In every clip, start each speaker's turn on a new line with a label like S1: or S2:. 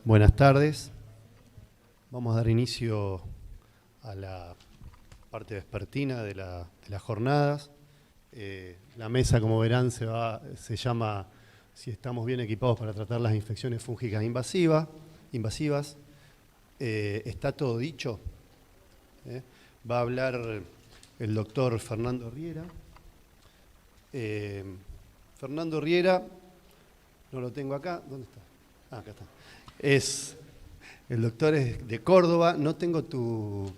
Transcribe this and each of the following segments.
S1: Buenas tardes. Vamos a dar inicio a la parte vespertina de las jornadas. La mesa, como verán, se llama si estamos bien equipados para tratar las infecciones fúngicas invasivas. Está todo dicho. Va a hablar el doctor Fernando Riera. Fernando Riera, no lo tengo acá. ¿Dónde está? Ah, acá está. El doctor es de Córdoba. No tengo tu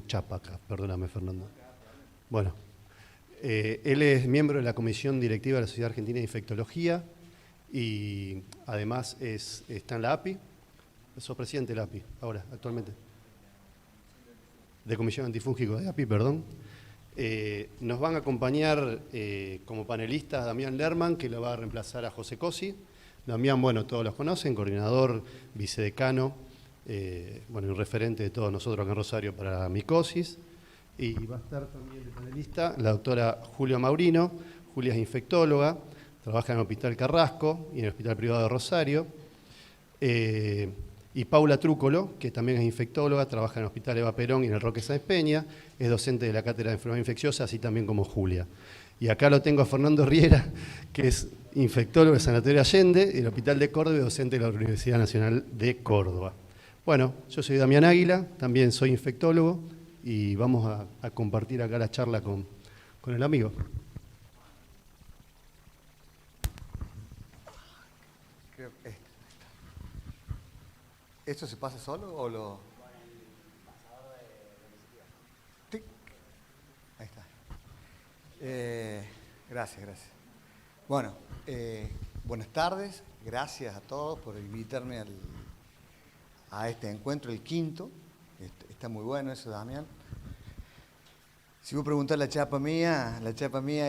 S1: chapa acá, perdóname, Fernando. Bueno, él es miembro de la Comisión Directiva de la Sociedad Argentina de Infectología y además está en la API. Sos presidente de la API, ahora, actualmente. De Comisión Antifúngico de API, perdón. Nos van a acompañar como panelistas Damián Lerman, que lo va a reemplazar a José Cosi. Damián, bueno, todos los conocen, coordinador, vicedecano, y referente de todos nosotros acá en Rosario para la micosis. Y va a estar también de panelista la doctora Julia Maurino. Julia es infectóloga, trabaja en el Hospital Carrasco y en el Hospital Privado de Rosario. Y Paula Trúcolo, que también es infectóloga, trabaja en el Hospital Eva Perón y en el Roque Sáenz Peña, es docente de la Cátedra de Enfermedades Infecciosas, así también como Julia. Y acá lo tengo a Fernando Riera, que es infectólogo de Sanatorio Allende, del Hospital de Córdoba y docente de la Universidad Nacional de Córdoba. Bueno, yo soy Damián Águila, también soy infectólogo, y vamos a compartir acá la charla con el amigo.
S2: ¿Esto se pasa solo o lo...? ¡Tic! Ahí está. Gracias. Bueno, buenas tardes. Gracias a todos por invitarme a este encuentro, el quinto. Está muy bueno eso, Damián. Si vos preguntás la chapa mía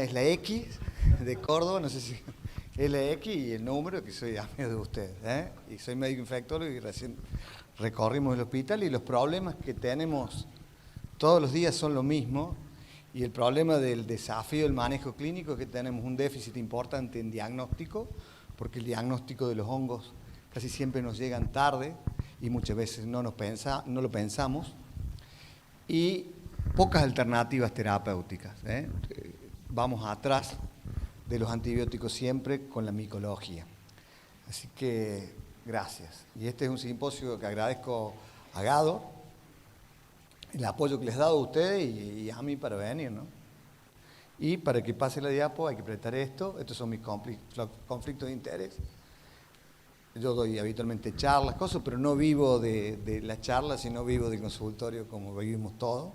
S2: es la X de Córdoba, no sé si es la X y el número, que soy amigo de ustedes, y soy médico infectólogo y recién recorrimos el hospital y los problemas que tenemos todos los días son lo mismo y el problema del desafío del manejo clínico es que tenemos un déficit importante en diagnóstico, porque el diagnóstico de los hongos casi siempre nos llegan tarde y muchas veces no lo pensamos, y pocas alternativas terapéuticas. Vamos atrás de los antibióticos siempre con la micología. Así que gracias. Y este es un simposio que agradezco a Gado, el apoyo que les he dado a ustedes y a mí para venir, ¿no? Y para que pase la diapo hay que apretar esto. Estos son mis conflictos de interés. Yo doy habitualmente charlas, cosas, pero no vivo de las charlas, sino vivo del consultorio como vivimos todos.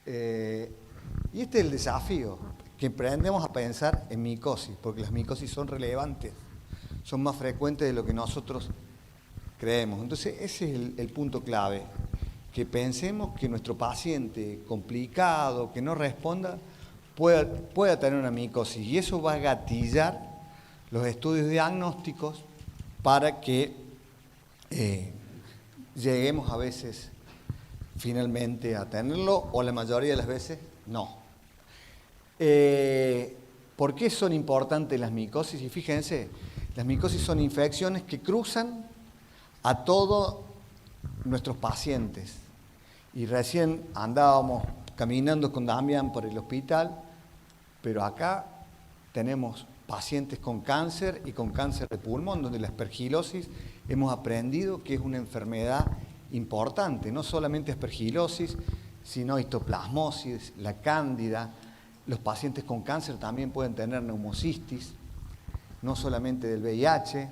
S2: Y este es el desafío, que emprendemos a pensar en micosis, porque las micosis son relevantes, son más frecuentes de lo que nosotros creemos. Entonces ese es el punto clave, que pensemos que nuestro paciente complicado, que no responda, pueda tener una micosis, y eso va a gatillar los estudios diagnósticos para que lleguemos a veces finalmente a tenerlo, o la mayoría de las veces no. ¿Por qué son importantes las micosis? Y fíjense, las micosis son infecciones que cruzan a todos nuestros pacientes. Y recién andábamos caminando con Damián por el hospital, pero acá tenemos pacientes con cáncer y con cáncer de pulmón, donde la aspergilosis hemos aprendido que es una enfermedad importante, no solamente aspergilosis, sino histoplasmosis, la cándida. Los pacientes con cáncer también pueden tener neumocistis, no solamente del VIH.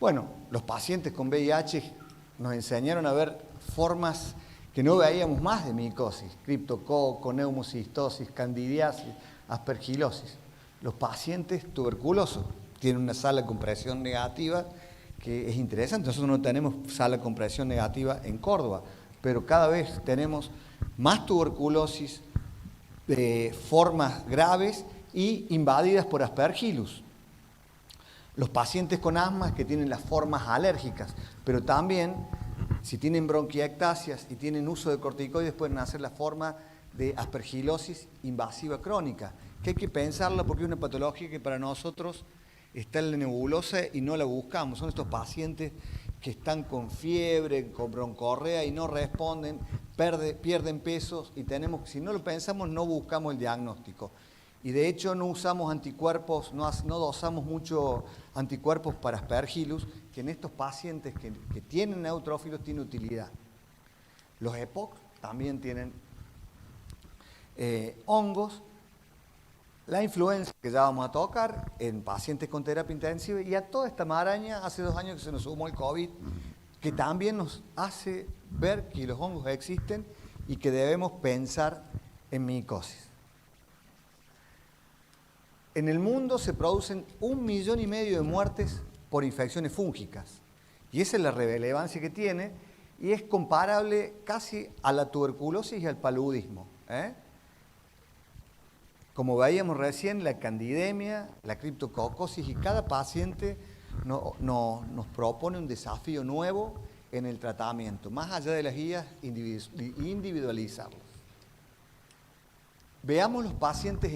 S2: Bueno, los pacientes con VIH nos enseñaron a ver formas que no veíamos más de micosis: criptococo, neumocistosis, candidiasis, aspergilosis. Los pacientes tuberculosos tienen una sala con presión negativa que es interesante. Nosotros no tenemos sala con presión negativa en Córdoba, pero cada vez tenemos más tuberculosis de formas graves y invadidas por Aspergillus. Los pacientes con asma que tienen las formas alérgicas, pero también si tienen bronquiectasias y tienen uso de corticoides pueden hacer la forma de aspergilosis invasiva crónica, que hay que pensarla porque es una patología que para nosotros está en la nebulosa y no la buscamos. Son estos pacientes que están con fiebre, con broncorrea y no responden, pierden pesos y si no lo pensamos, no buscamos el diagnóstico. Y de hecho no usamos anticuerpos, no dosamos mucho anticuerpos para Aspergillus, que en estos pacientes que tienen neutrófilos tiene utilidad. Los EPOC también tienen hongos. La influenza, que ya vamos a tocar, en pacientes con terapia intensiva, y a toda esta maraña, hace 2 años que se nos sumó el COVID, que también nos hace ver que los hongos existen y que debemos pensar en micosis. En el mundo se producen 1,5 millones de muertes por infecciones fúngicas, y esa es la relevancia que tiene, y es comparable casi a la tuberculosis y al paludismo, Como veíamos recién, la candidemia, la criptococosis, y cada paciente nos propone un desafío nuevo en el tratamiento, más allá de las guías, individualizarlos. Veamos los pacientes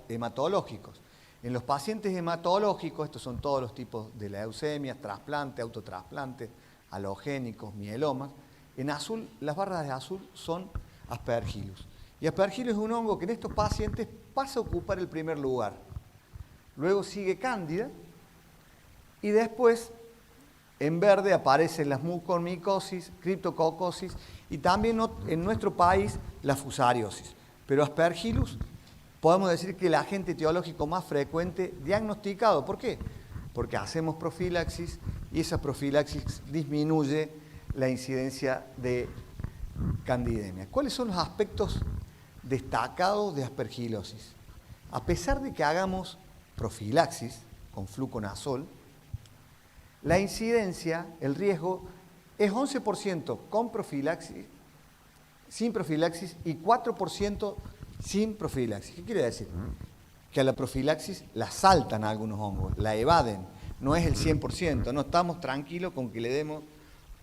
S2: hematológicos. En los pacientes hematológicos, estos son todos los tipos de leucemias, trasplantes, autotrasplantes, halogénicos, mielomas. En azul, las barras de azul son Aspergillus. Y Aspergillus es un hongo que en estos pacientes pasa a ocupar el primer lugar. Luego sigue Cándida y después en verde aparecen las mucormicosis, criptococosis y también en nuestro país la fusariosis. Pero Aspergillus podemos decir que el agente etiológico más frecuente diagnosticado. ¿Por qué? Porque hacemos profilaxis y esa profilaxis disminuye la incidencia de candidemia. ¿Cuáles son los aspectos destacados de aspergilosis? A pesar de que hagamos profilaxis con fluconazol, la incidencia, el riesgo, es 11% con profilaxis, sin profilaxis y 4% sin profilaxis. ¿Qué quiere decir? Que a la profilaxis la saltan algunos hongos, la evaden, no es el 100%, no estamos tranquilos con que le demos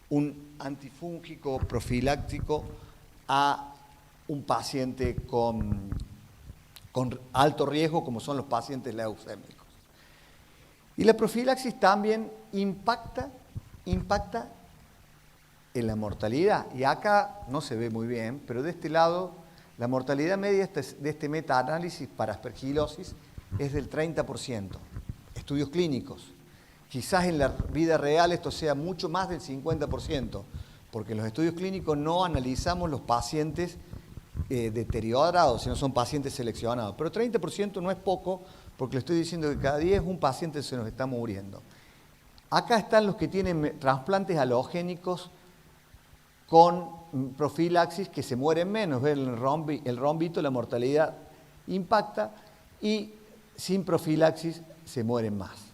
S2: un antifúngico profiláctico a un paciente con alto riesgo, como son los pacientes leucémicos. Y la profilaxis también impacta en la mortalidad. Y acá no se ve muy bien, pero de este lado, la mortalidad media de este metaanálisis para aspergilosis es del 30%. Estudios clínicos. Quizás en la vida real esto sea mucho más del 50%, porque en los estudios clínicos no analizamos los pacientes deteriorados, sino son pacientes seleccionados. Pero 30% no es poco, porque le estoy diciendo que cada 10 un paciente se nos está muriendo. Acá están los que tienen trasplantes halogénicos con profilaxis, que se mueren menos. Ven el rombito, la mortalidad impacta, y sin profilaxis se mueren más.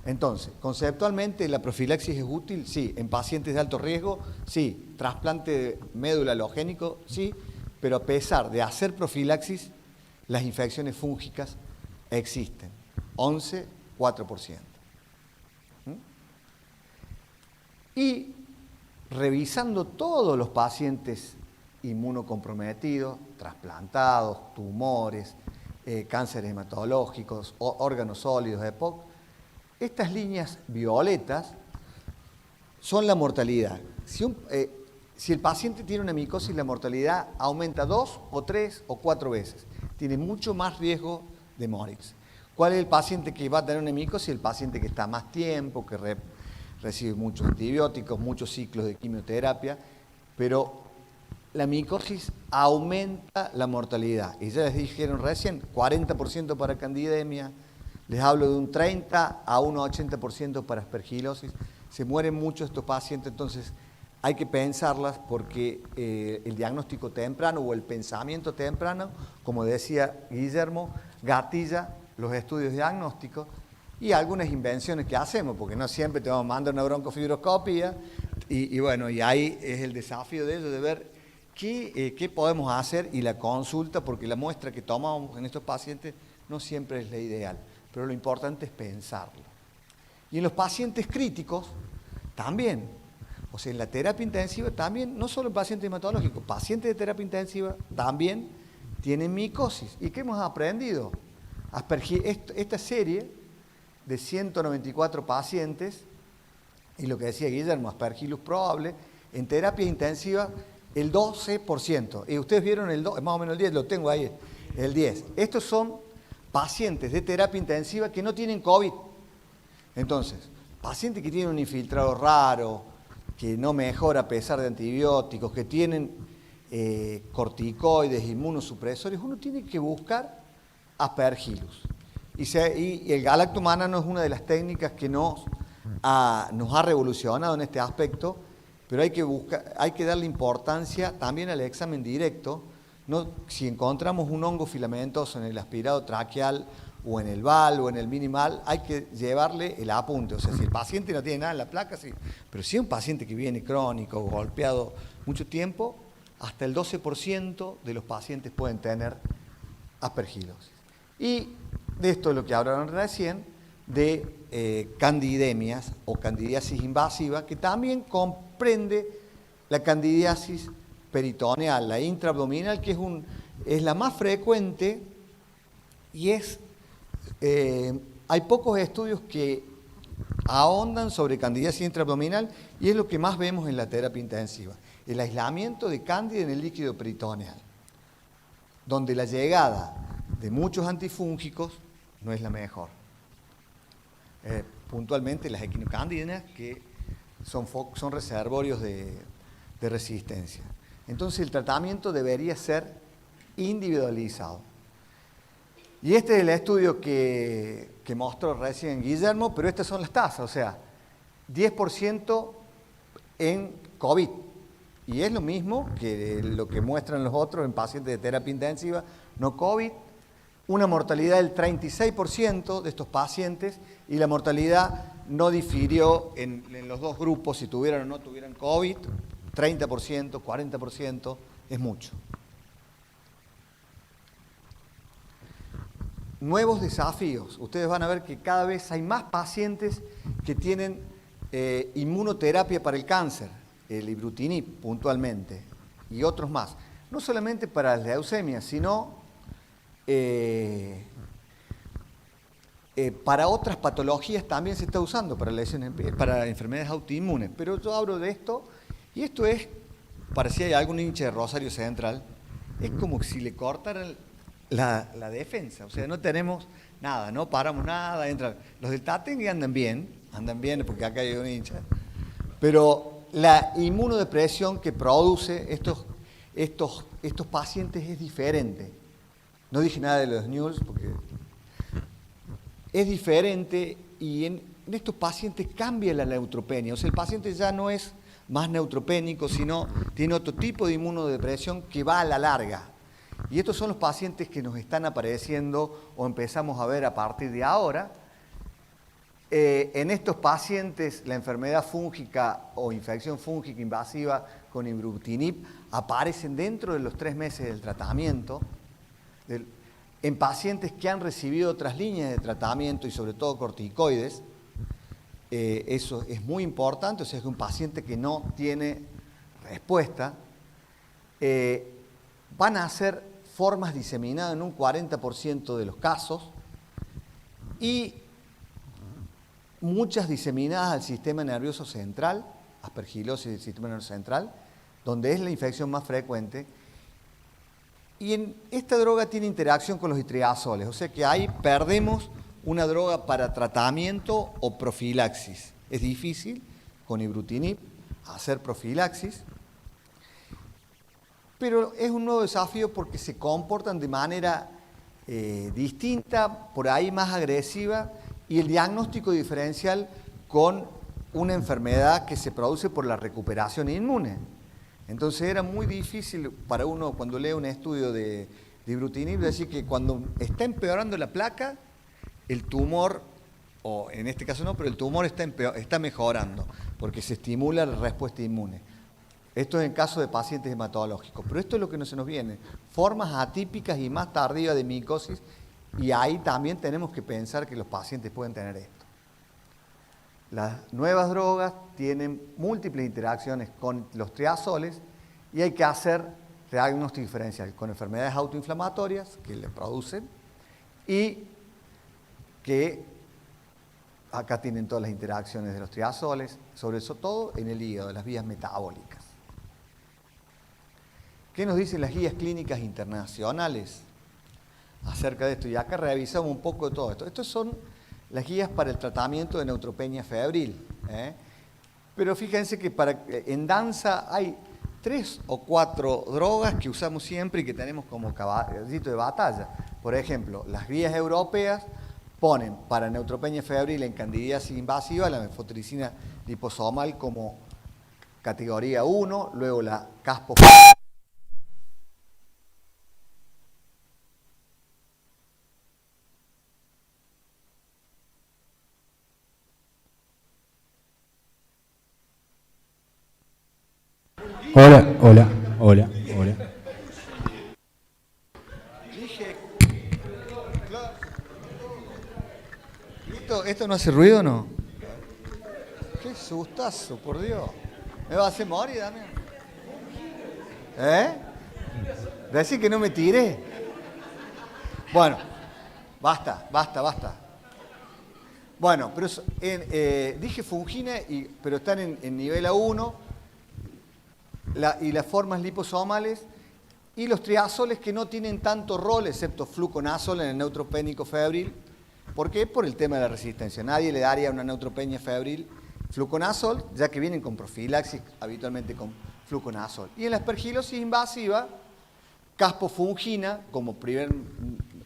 S2: Entonces, conceptualmente, ¿la profilaxis es útil? Sí. ¿En pacientes de alto riesgo? Sí. ¿Trasplante de médula halogénico? Sí. Pero a pesar de hacer profilaxis, las infecciones fúngicas existen. 4%. Y revisando todos los pacientes inmunocomprometidos, trasplantados, tumores, cánceres hematológicos, órganos sólidos, EPOC, estas líneas violetas son la mortalidad. Si el paciente tiene una micosis, la mortalidad aumenta 2 o 3 o 4 veces. Tiene mucho más riesgo de morirse. ¿Cuál es el paciente que va a tener una micosis? El paciente que está más tiempo, que recibe muchos antibióticos, muchos ciclos de quimioterapia, pero la micosis aumenta la mortalidad. Y ya les dijeron recién, 40% para candidemia, les hablo de un 30 a un 80% para aspergilosis. Se mueren muchos estos pacientes, entonces hay que pensarlas porque el diagnóstico temprano o el pensamiento temprano, como decía Guillermo, gatilla los estudios diagnósticos y algunas invenciones que hacemos, porque no siempre te vamos a mandar una broncofibroscopia y bueno, y ahí es el desafío de ellos de ver qué podemos hacer, y la consulta, porque la muestra que tomamos en estos pacientes no siempre es la ideal. Pero lo importante es pensarlo. Y en los pacientes críticos, también. O sea, en la terapia intensiva también, no solo en pacientes hematológicos, pacientes de terapia intensiva también tienen micosis. ¿Y qué hemos aprendido? Esta serie de 194 pacientes, y lo que decía Guillermo, Aspergillus probable, en terapia intensiva el 12%. Y ustedes vieron más o menos el 10, lo tengo ahí, el 10. Estos son pacientes de terapia intensiva que no tienen COVID. Entonces, pacientes que tienen un infiltrado raro, que no mejora a pesar de antibióticos, que tienen corticoides, inmunosupresores, uno tiene que buscar Aspergillus. Y el galactomanano es una de las técnicas que nos ha revolucionado en este aspecto, pero hay que darle importancia también al examen directo. No, si encontramos un hongo filamentoso en el aspirado traqueal o en el VAL o en el minimal, hay que llevarle el apunte. O sea, si el paciente no tiene nada en la placa, sí. Pero si es un paciente que viene crónico, golpeado mucho tiempo, hasta el 12% de los pacientes pueden tener aspergilosis. Y de esto es lo que hablaron recién, de candidemias o candidiasis invasiva, que también comprende la candidiasis peritoneal, la intraabdominal, que es la más frecuente y hay pocos estudios que ahondan sobre candidiasis intraabdominal y es lo que más vemos en la terapia intensiva, el aislamiento de cándida en el líquido peritoneal, donde la llegada de muchos antifúngicos no es la mejor. Puntualmente las equinocándidas, que son reservorios de resistencia. Entonces el tratamiento debería ser individualizado. Y este es el estudio que mostró recién Guillermo, pero estas son las tasas, o sea, 10% en COVID. Y es lo mismo que lo que muestran los otros en pacientes de terapia intensiva, no COVID. Una mortalidad del 36% de estos pacientes y la mortalidad no difirió en los dos grupos si tuvieran o no tuvieran COVID, 30%, 40%, es mucho. Nuevos desafíos. Ustedes van a ver que cada vez hay más pacientes que tienen inmunoterapia para el cáncer, el ibrutinib puntualmente, y otros más. No solamente para las leucemias, sino para otras patologías también se está usando, para enfermedades autoinmunes. Pero yo hablo de esto, y esto es, para si hay algún hincha de Rosario Central, es como si le cortaran la defensa. O sea, no tenemos nada, no paramos nada, entran. Los del Taten andan bien porque acá hay un hincha. Pero la inmunodepresión que produce estos pacientes es diferente. No dije nada de los NULS porque es diferente y en estos pacientes cambia la neutropenia. O sea, el paciente ya no es más neutropénico, sino tiene otro tipo de inmunodepresión que va a la larga. Y estos son los pacientes que nos están apareciendo o empezamos a ver a partir de ahora. En estos pacientes la enfermedad fúngica o infección fúngica invasiva con ibrutinib aparecen dentro de los 3 meses del tratamiento. En pacientes que han recibido otras líneas de tratamiento y sobre todo corticoides, eso es muy importante, o sea, es un paciente que no tiene respuesta, van a ser formas diseminadas en un 40% de los casos y muchas diseminadas al sistema nervioso central, aspergilosis del sistema nervioso central, donde es la infección más frecuente. Y esta droga tiene interacción con los hitriazoles, o sea que ahí perdemos una droga para tratamiento o profilaxis. Es difícil con ibrutinib hacer profilaxis, pero es un nuevo desafío porque se comportan de manera distinta, por ahí más agresiva, y el diagnóstico diferencial con una enfermedad que se produce por la recuperación inmune. Entonces era muy difícil para uno cuando lee un estudio de ibrutinib decir que cuando está empeorando la placa, el tumor, o en este caso no, pero el tumor está mejorando porque se estimula la respuesta inmune. Esto es en caso de pacientes hematológicos, pero esto es lo que no se nos viene, formas atípicas y más tardivas de micosis, y ahí también tenemos que pensar que los pacientes pueden tener esto. Las nuevas drogas tienen múltiples interacciones con los triazoles y hay que hacer diagnóstico diferencial con enfermedades autoinflamatorias que le producen y que Acá tienen todas las interacciones de los triazoles, sobre todo en el hígado, las vías metabólicas. ¿Qué nos dicen las guías clínicas internacionales acerca de esto? Y acá revisamos un poco de todo esto. Estas son las guías para el tratamiento de neutropenia febril. Pero fíjense que en danza hay 3 o 4 drogas que usamos siempre y que tenemos como caballito de batalla. Por ejemplo, las guías europeas ponen para neutropenia febril en candidiasis invasiva la anfotericina liposomal como categoría 1, luego la caspo.
S3: Hola, hola, hola, hola.
S2: Dije, ¿Esto no hace ruido o no? Qué sustazo, por Dios. ¿Me va a hacer morir, Damián? Decir que no me tiré. Bueno, basta. Bueno, pero dije fungina, pero están en nivel A1, y las formas liposomales, y los triazoles que no tienen tanto rol, excepto fluconazol en el neutropénico febril. ¿Por qué? Por el tema de la resistencia. Nadie le daría una neutropenia febril fluconazol, ya que vienen con profilaxis habitualmente con fluconazol. Y en la aspergilosis invasiva, caspofungina como primer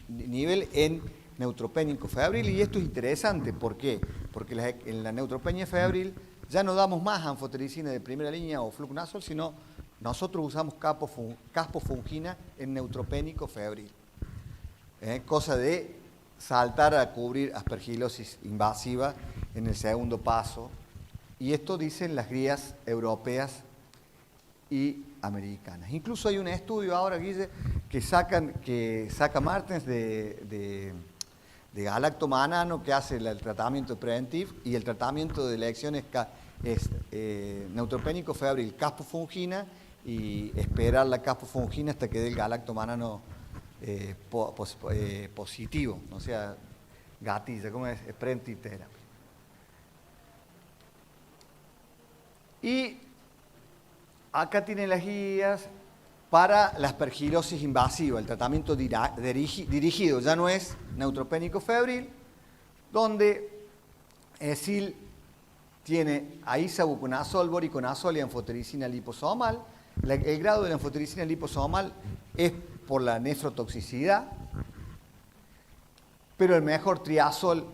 S2: nivel en neutropénico febril. Y esto es interesante. ¿Por qué? Porque en la neutropenia febril ya no damos más anfotericina de primera línea o fluconazol, sino nosotros usamos caspofungina en neutropénico febril. Cosa de saltar a cubrir aspergilosis invasiva en el segundo paso. Y esto dicen las guías europeas y americanas. Incluso hay un estudio ahora, Guille, que saca Martens de galactomanano, que hace el tratamiento preventivo, y el tratamiento de elección es neutropénico febril, caspofungina, y esperar la caspofungina hasta que dé el galactomanano positivo, o sea, gatilla, ¿cómo es? Preventive therapy. Y acá tienen las guías para la aspergilosis invasiva, el tratamiento dirigido, ya no es neutropénico febril, donde ESIL tiene a isavuconazol, voriconazol y anfotericina liposomal. El grado de la anfotericina liposomal es por la nefrotoxicidad, pero el mejor triazol,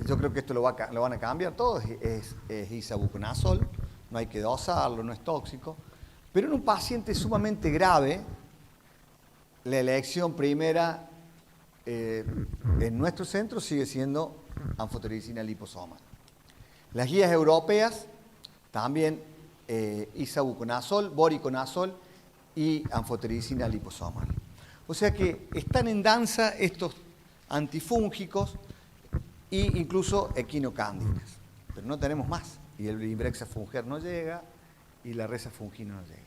S2: yo creo que esto lo van a cambiar todos, es isavuconazol, no hay que dosarlo, no es tóxico. Pero en un paciente sumamente grave, la elección primera en nuestro centro sigue siendo anfotericina liposomal. Las guías europeas también isavuconazol, voriconazol y anfotericina liposomal. O sea que están en danza estos antifúngicos e incluso equinocándidas. Pero no tenemos más. Y el Ibrexafunger no llega y la resafungina no llega.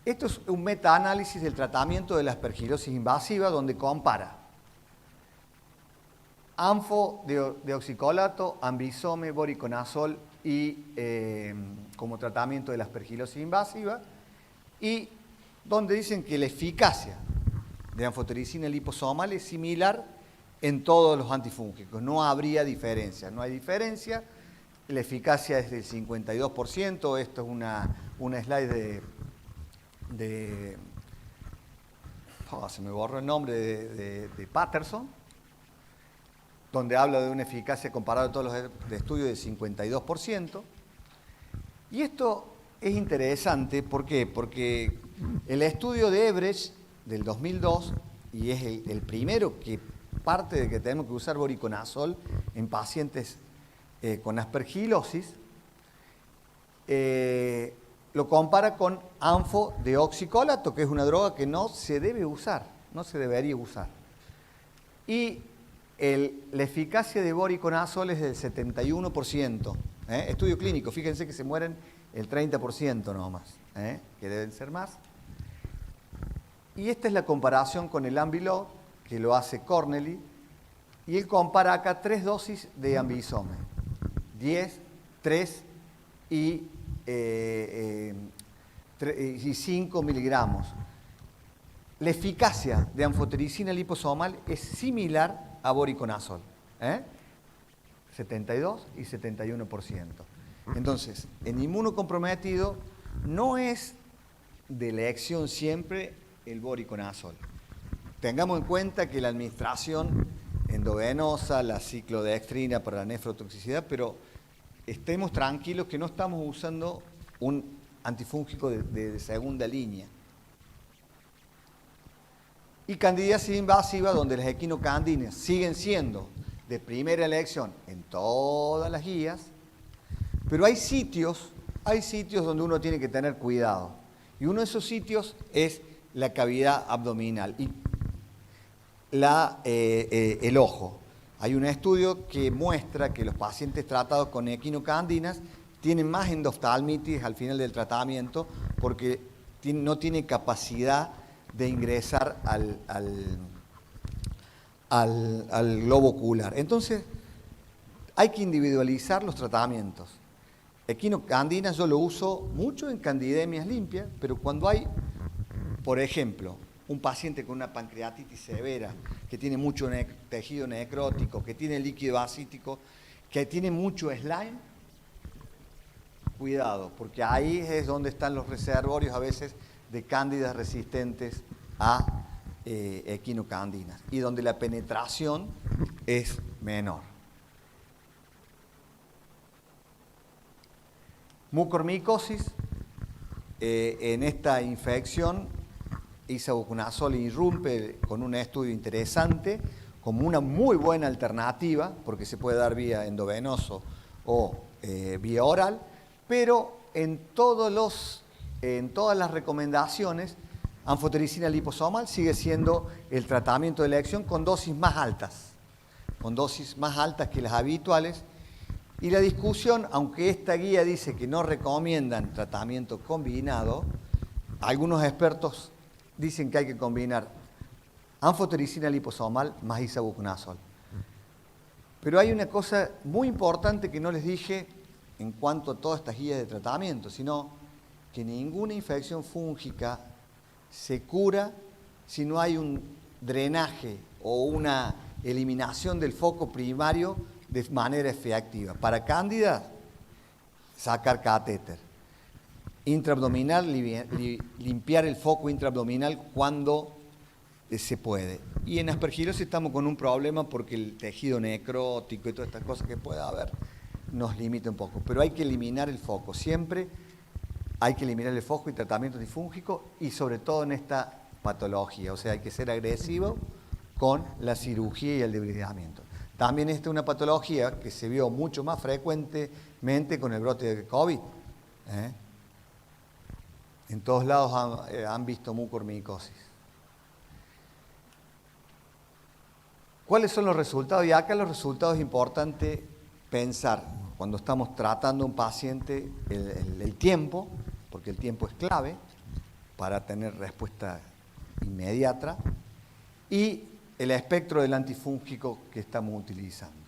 S2: Esto es un metaanálisis del tratamiento de la aspergilosis invasiva donde compara anfodeoxicolato, ambisome, voriconazol y como tratamiento de la aspergilosis invasiva, y donde dicen que la eficacia de anfotericina liposomal es similar en todos los antifúngicos. No habría diferencia, no hay diferencia. La eficacia es del 52%. Esto es una slide se me borró el nombre de Patterson, donde habla de una eficacia comparada a todos los estudios del 52%. Y esto es interesante, ¿por qué? Porque el estudio de Ebrecht del 2002, y es el primero que parte de que tenemos que usar voriconazol en pacientes con aspergilosis, lo compara con anfodeoxicolato, que es una droga que no se debe usar, no se debería usar. Y la eficacia de voriconazol es del 71%. Estudio clínico, fíjense que se mueren el 30% nomás, que deben ser más. Y esta es la comparación con el Ambilot, que lo hace Cornely, Y él compara acá 3 dosis de ambisome, 10, 3 y 5 miligramos. La eficacia de anfotericina liposomal es similar a voriconazol, 72 y 71%. Entonces, en inmunocomprometido no es de elección siempre el voriconazol. Tengamos en cuenta que la administración endovenosa, la ciclodextrina para la nefrotoxicidad, pero estemos tranquilos que no estamos usando un antifúngico de segunda línea. Y candidiasis invasiva, donde las equinocandinas siguen siendo de primera elección en todas las guías, pero hay sitios donde uno tiene que tener cuidado. Y uno de esos sitios es la cavidad abdominal y el ojo. Hay un estudio que muestra que los pacientes tratados con equinocandinas tienen más endoftalmitis al final del tratamiento porque no tienen capacidad de ingresar al globo ocular. Entonces, hay que individualizar los tratamientos. Equinocandinas yo lo uso mucho en candidemias limpias, pero cuando hay, por ejemplo, un paciente con una pancreatitis severa, que tiene mucho tejido necrótico, que tiene líquido ascítico, que tiene mucho slime, cuidado, porque ahí es donde están los reservorios a veces de cándidas resistentes a equinocandinas y donde la penetración es menor. Mucormicosis, en esta infección, isavuconazol irrumpe con un estudio interesante como una muy buena alternativa, porque se puede dar vía endovenoso o vía oral, pero en todas las recomendaciones, anfotericina liposomal sigue siendo el tratamiento de elección con dosis más altas que las habituales. Y la discusión, aunque esta guía dice que no recomiendan tratamiento combinado, algunos expertos dicen que hay que combinar anfotericina liposomal más isavuconazol. Pero hay una cosa muy importante que no les dije en cuanto a todas estas guías de tratamiento, sino que ninguna infección fúngica se cura si no hay un drenaje o una eliminación del foco primario de manera efectiva. Para cándida, sacar catéter. Intraabdominal, limpiar el foco intraabdominal cuando se puede. Y en aspergilosis estamos con un problema porque el tejido necrótico y todas estas cosas que pueda haber nos limita un poco. Pero hay que eliminar el foco. Siempre hay que eliminar el foco y tratamiento antifúngico y sobre todo en esta patología. O sea, hay que ser agresivo con la cirugía y el debilitamiento. También esta es una patología que se vio mucho más frecuentemente con el brote de COVID. En todos lados han visto mucormicosis. ¿Cuáles son los resultados? Y acá los resultados es importante pensar cuando estamos tratando a un paciente el tiempo, porque el tiempo es clave para tener respuesta inmediata, y el espectro del antifúngico que estamos utilizando.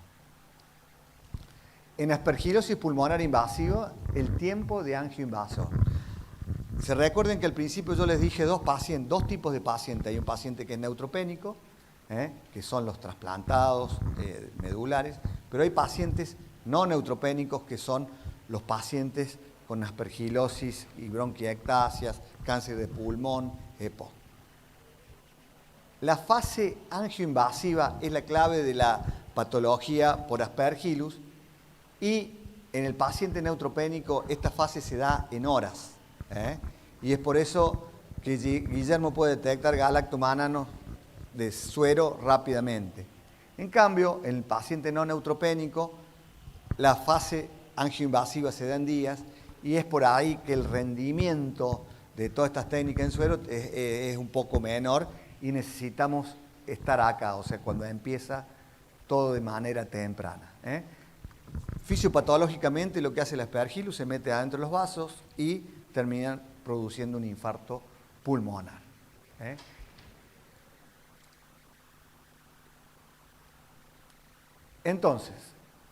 S2: En aspergilosis pulmonar invasiva, el tiempo de angioinvasor. Se recuerden que al principio yo les dije dos tipos de pacientes. Hay un paciente que es neutropénico, que son los trasplantados medulares, pero hay pacientes no neutropénicos que son los pacientes con aspergilosis y bronquiectasias, cáncer de pulmón, EPO. La fase angioinvasiva es la clave de la patología por aspergillus y en el paciente neutropénico esta fase se da en horas. Y es por eso que Guillermo puede detectar galactomanano de suero rápidamente. En cambio, en el paciente no neutropénico, la fase angioinvasiva se da en días y es por ahí que el rendimiento de todas estas técnicas en suero es un poco menor y necesitamos estar acá, o sea, cuando empieza todo de manera temprana. Fisiopatológicamente lo que hace el aspergillus se mete adentro de los vasos y termina produciendo un infarto pulmonar. Entonces,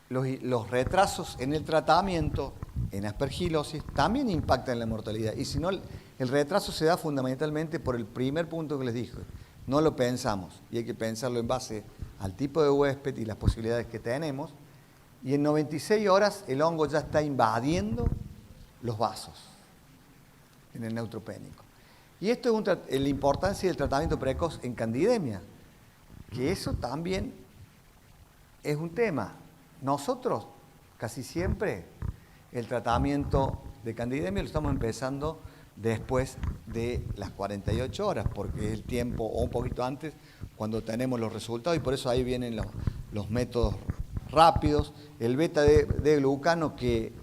S2: los retrasos en el tratamiento, en aspergilosis, también impactan en la mortalidad. Y si no, el retraso se da fundamentalmente por el primer punto que les dije. No lo pensamos y hay que pensarlo en base al tipo de huésped y las posibilidades que tenemos. Y en 96 horas el hongo ya está invadiendo los vasos en el neutropénico. Y esto es la importancia del tratamiento precoz en candidemia, que eso también es un tema. Nosotros, casi siempre, el tratamiento de candidemia lo estamos empezando después de las 48 horas, porque es el tiempo, o un poquito antes, cuando tenemos los resultados, y por eso ahí vienen los métodos rápidos. El beta de glucano, que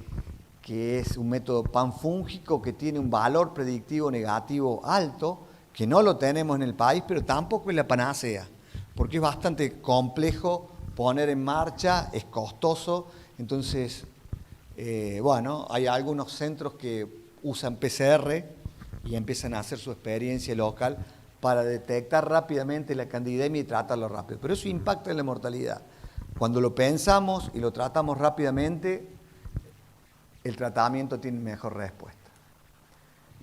S2: es un método panfúngico que tiene un valor predictivo negativo alto, que no lo tenemos en el país, pero tampoco es la panacea, porque es bastante complejo poner en marcha, es costoso. Entonces, hay algunos centros que usan PCR y empiezan a hacer su experiencia local para detectar rápidamente la candidemia y tratarlo rápido. Pero eso impacta en la mortalidad. Cuando lo pensamos y lo tratamos rápidamente, el tratamiento tiene mejor respuesta.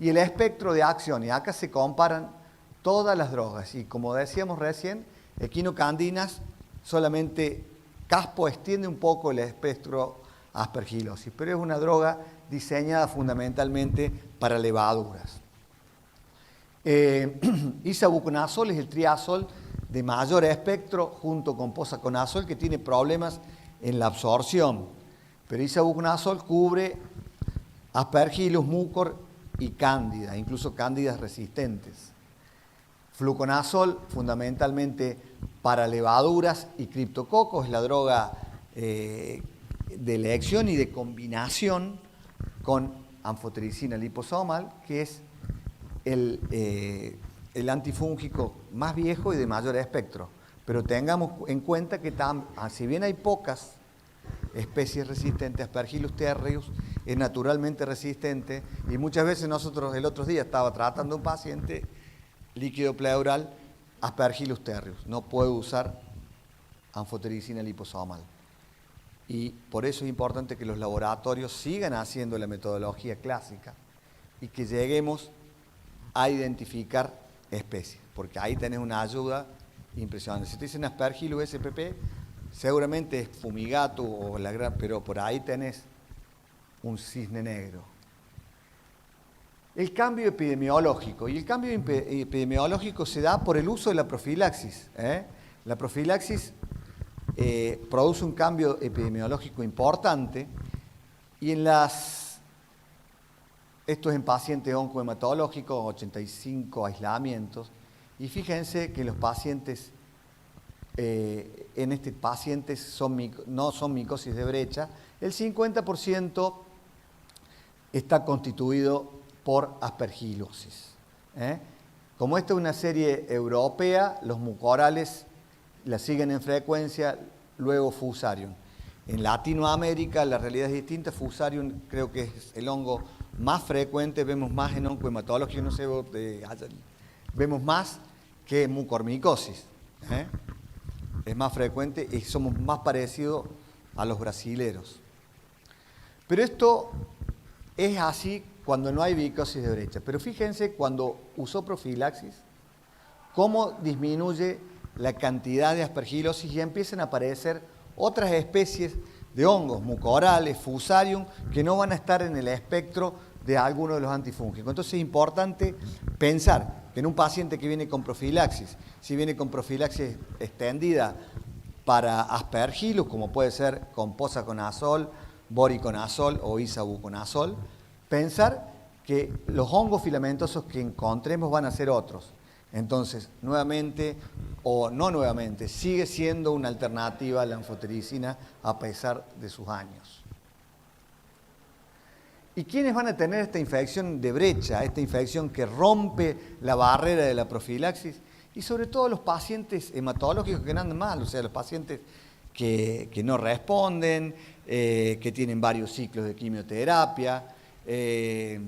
S2: Y el espectro de acción, y acá se comparan todas las drogas, y como decíamos recién, equinocandinas, solamente caspo extiende un poco el espectro aspergilosis, pero es una droga diseñada fundamentalmente para levaduras. Isavuconazol es el triazol de mayor espectro junto con posaconazol, que tiene problemas en la absorción, pero isavuconazol cubre Aspergillus, mucor y cándida, incluso cándidas resistentes. Fluconazol, fundamentalmente para levaduras y criptococos, es la droga de elección y de combinación con anfotericina liposomal, que es el antifúngico más viejo y de mayor espectro. Pero tengamos en cuenta que si bien hay pocas especies resistentes, Aspergillus terreus es naturalmente resistente, y muchas veces nosotros el otro día estaba tratando a un paciente líquido pleural Aspergillus terreus, no puede usar anfotericina liposomal. Y por eso es importante que los laboratorios sigan haciendo la metodología clásica y que lleguemos a identificar especies, porque ahí tenés una ayuda impresionante. Si te dicen Aspergillus spp, seguramente es fumigato, pero por ahí tenés un cisne negro. El cambio epidemiológico, y el cambio epidemiológico se da por el uso de la profilaxis. La profilaxis produce un cambio epidemiológico importante, y esto es en pacientes oncohematológicos, 85 aislamientos, y fíjense que los pacientes, pacientes no son micosis de brecha, el 50% está constituido por aspergilosis. Como esta es una serie europea, los mucorales la siguen en frecuencia, luego Fusarium. En Latinoamérica la realidad es distinta. Fusarium creo que es el hongo más frecuente, vemos más en oncohematología, no sé, vemos más que mucormicosis. Es más frecuente y somos más parecidos a los brasileros. Pero esto es así cuando no hay micosis de brecha. Pero fíjense, cuando usó profilaxis, cómo disminuye la cantidad de aspergilosis y empiezan a aparecer otras especies de hongos, mucorales, Fusarium, que no van a estar en el espectro de alguno de los antifúngicos. Entonces es importante pensar que en un paciente que viene con profilaxis, si viene con profilaxis extendida para Aspergillus, como puede ser con posaconazol, voriconazol o isavuconazol, pensar que los hongos filamentosos que encontremos van a ser otros. Entonces, nuevamente, o no nuevamente, sigue siendo una alternativa a la anfotericina a pesar de sus años. ¿Y quiénes van a tener esta infección de brecha, esta infección que rompe la barrera de la profilaxis? Y sobre todo los pacientes hematológicos que no andan mal, o sea, los pacientes que no responden, que tienen varios ciclos de quimioterapia, que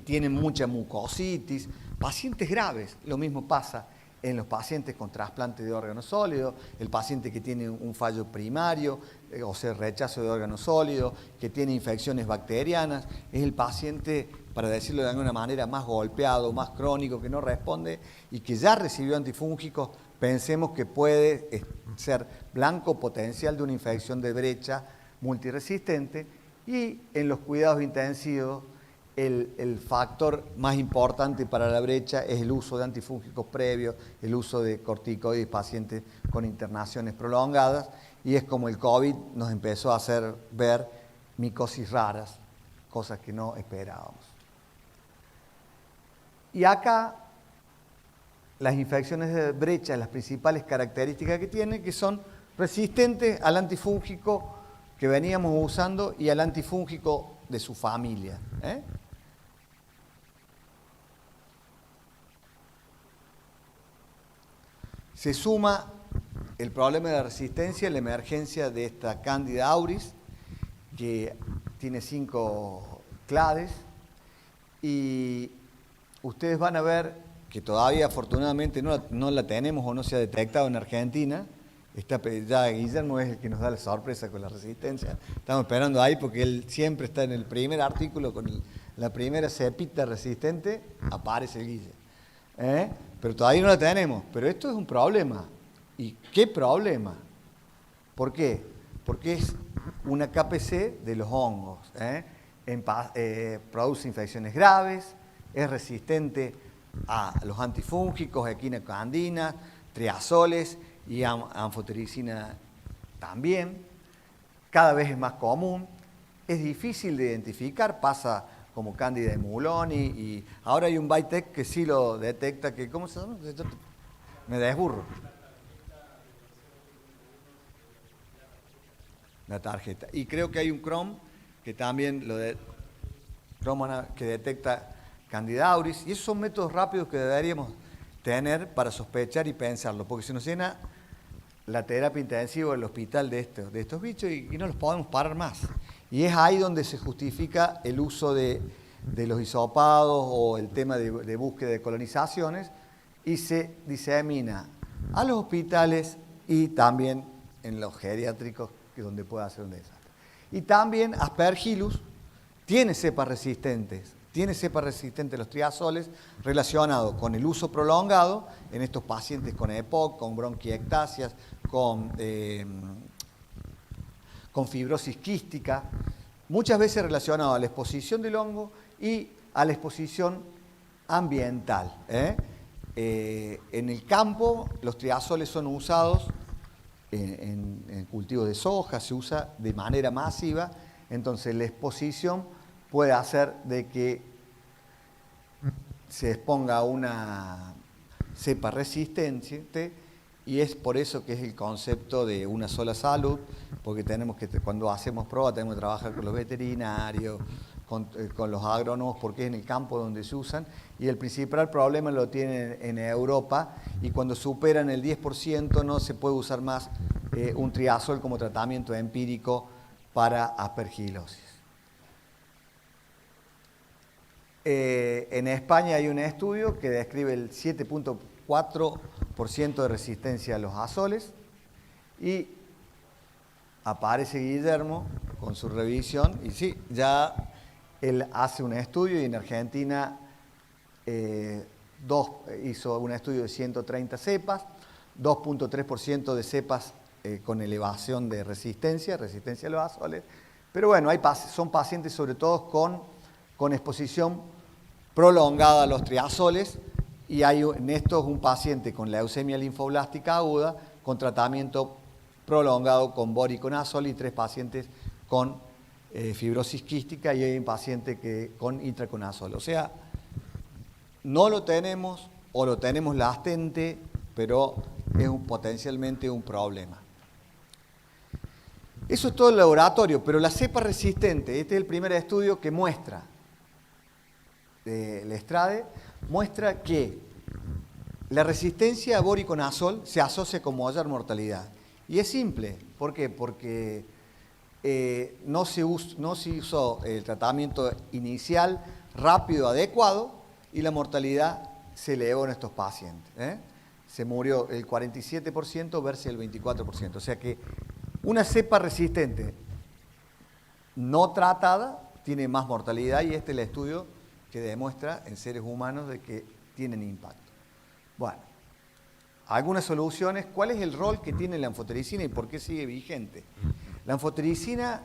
S2: tienen mucha mucositis, pacientes graves. Lo mismo pasa en los pacientes con trasplante de órganos sólidos, el paciente que tiene un fallo primario, o sea, rechazo de órganos sólidos, que tiene infecciones bacterianas, es el paciente, para decirlo de alguna manera, más golpeado, más crónico, que no responde y que ya recibió antifúngicos, pensemos que puede ser blanco potencial de una infección de brecha multiresistente. Y en los cuidados intensivos, el factor más importante para la brecha es el uso de antifúngicos previos, el uso de corticoides pacientes con internaciones prolongadas, y es como el COVID nos empezó a hacer ver micosis raras, cosas que no esperábamos. Y acá las infecciones de brecha, las principales características que tienen, que son resistentes al antifúngico que veníamos usando y al antifúngico de su familia. Se suma el problema de la resistencia, la emergencia de esta Candida auris, que tiene 5 clades, y ustedes van a ver que todavía afortunadamente no la tenemos o no se ha detectado en Argentina. Ya Guillermo es el que nos da la sorpresa con la resistencia. Estamos esperando ahí porque él siempre está en el primer artículo con la primera cepita resistente, aparece el Guille. Pero todavía no la tenemos. Pero esto es un problema. ¿Y qué problema? ¿Por qué? Porque es una KPC de los hongos. Produce infecciones graves, es resistente a los antifúngicos, equinocandina, triazoles y anfotericina también. Cada vez es más común. Es difícil de identificar, pasa como Candida emuloni, y ahora hay un Vitec que sí lo detecta, que ¿cómo se llama? Me desburro. La tarjeta. Y creo que hay un Chrome que también que detecta Candida auris, y esos son métodos rápidos que deberíamos tener para sospechar y pensarlo, porque se nos llena la terapia intensiva del hospital de estos bichos y no los podemos parar más. Y es ahí donde se justifica el uso de los hisopados o el tema de búsqueda de colonizaciones, y se disemina a los hospitales y también en los geriátricos, que donde puede ser un desastre. Y también Aspergillus tiene cepas resistentes. Tiene cepas resistentes los triazoles relacionado con el uso prolongado en estos pacientes con EPOC, con bronquiectasias, con fibrosis quística, muchas veces relacionado a la exposición del hongo y a la exposición ambiental. En el campo los triazoles son usados en cultivo de soja, se usa de manera masiva, entonces la exposición puede hacer de que se exponga a una cepa resistente, y es por eso que es el concepto de una sola salud, porque tenemos que, cuando hacemos pruebas, tenemos que trabajar con los veterinarios, con los agrónomos, porque es en el campo donde se usan, y el principal problema lo tienen en Europa, y cuando superan el 10% no se puede usar más un triazol como tratamiento empírico para aspergilosis. En España hay un estudio que describe el 7.4% de resistencia a los azoles, y aparece Guillermo con su revisión, y sí, ya él hace un estudio, y en Argentina hizo un estudio de 130 cepas, 2.3% de cepas con elevación de resistencia a los azoles, pero bueno, son pacientes sobre todo con exposición prolongada a los triazoles, y hay en estos un paciente con leucemia linfoblástica aguda con tratamiento prolongado con voriconazol, y 3 pacientes con fibrosis quística, y hay un paciente con itraconazol. O sea, no lo tenemos o lo tenemos latente, pero es potencialmente un problema. Eso es todo el laboratorio, pero la cepa resistente, este es el primer estudio que muestra, el Estrade, muestra que la resistencia a voriconazol se asocia con mayor mortalidad. Y es simple. ¿Por qué? Porque no se usó el tratamiento inicial rápido, adecuado, y la mortalidad se elevó en estos pacientes. se murió el 47% versus el 24%. O sea que una cepa resistente no tratada tiene más mortalidad y este es el estudio que demuestra en seres humanos de que tienen impacto. Bueno, algunas soluciones. ¿Cuál es el rol que tiene la anfotericina y por qué sigue vigente? La anfotericina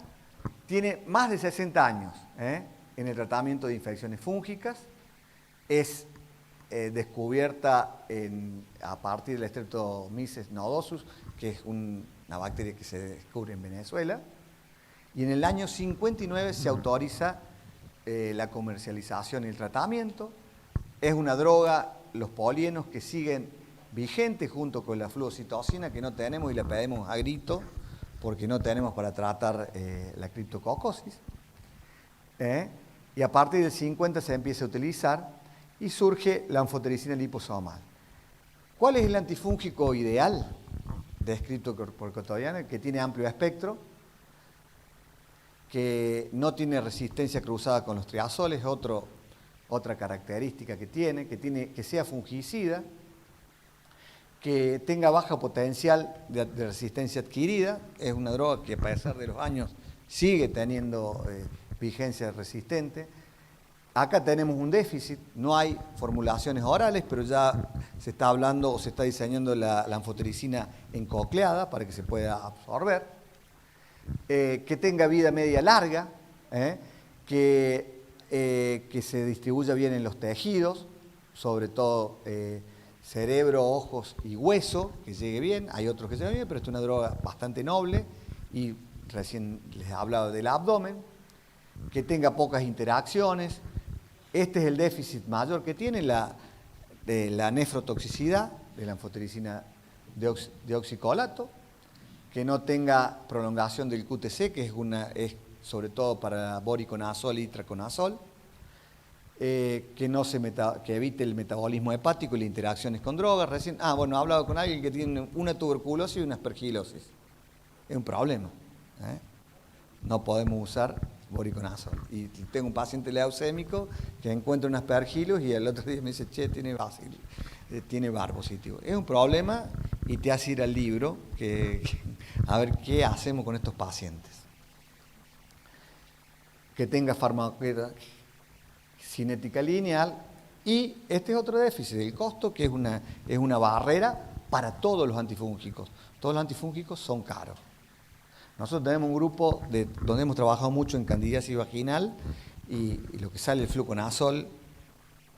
S2: tiene más de 60 años en el tratamiento de infecciones fúngicas. Es descubierta a partir del Streptomyces nodosus, que es una bacteria que se descubre en Venezuela. Y en el año 59 se autoriza la comercialización y el tratamiento. Es una droga, los polienos, que siguen vigentes junto con la fluocitocina, que no tenemos y la pedimos a grito, porque no tenemos para tratar la criptococosis. Y a partir del 50 se empieza a utilizar y surge la anfotericina liposomal. ¿Cuál es el antifúngico ideal descrito por Kotoyan? Que tiene amplio espectro, que no tiene resistencia cruzada con los triazoles, otra característica que tiene, que sea fungicida, que tenga baja potencial de resistencia adquirida. Es una droga que a pesar de los años sigue teniendo vigencia resistente. Acá tenemos un déficit, no hay formulaciones orales, pero ya se está hablando o se está diseñando la anfotericina encocleada para que se pueda absorber. Que tenga vida media larga, que se distribuya bien en los tejidos, sobre todo cerebro, ojos y hueso, que llegue bien. Hay otros que llegan bien, pero esta es una droga bastante noble y recién les he hablado del abdomen. Que tenga pocas interacciones. Este es el déficit mayor que tiene la nefrotoxicidad de la anfotericina deoxicolato, que no tenga prolongación del QTC, que es sobre todo para boriconazol y itraconazol, que evite el metabolismo hepático y las interacciones con drogas. Recién, he hablado con alguien que tiene una tuberculosis y una aspergilosis. Es un problema. No podemos usar boriconazol. Y tengo un paciente leucémico que encuentra un aspergillus y el otro día me dice, tiene VAR positivo. Es un problema y te hace ir al libro a ver qué hacemos con estos pacientes. Que tenga farmacocinética lineal. Y este es otro déficit, el costo, que es una barrera para todos los antifúngicos. Todos los antifúngicos son caros. Nosotros tenemos un grupo donde hemos trabajado mucho en candidiasis vaginal y lo que sale el fluconazol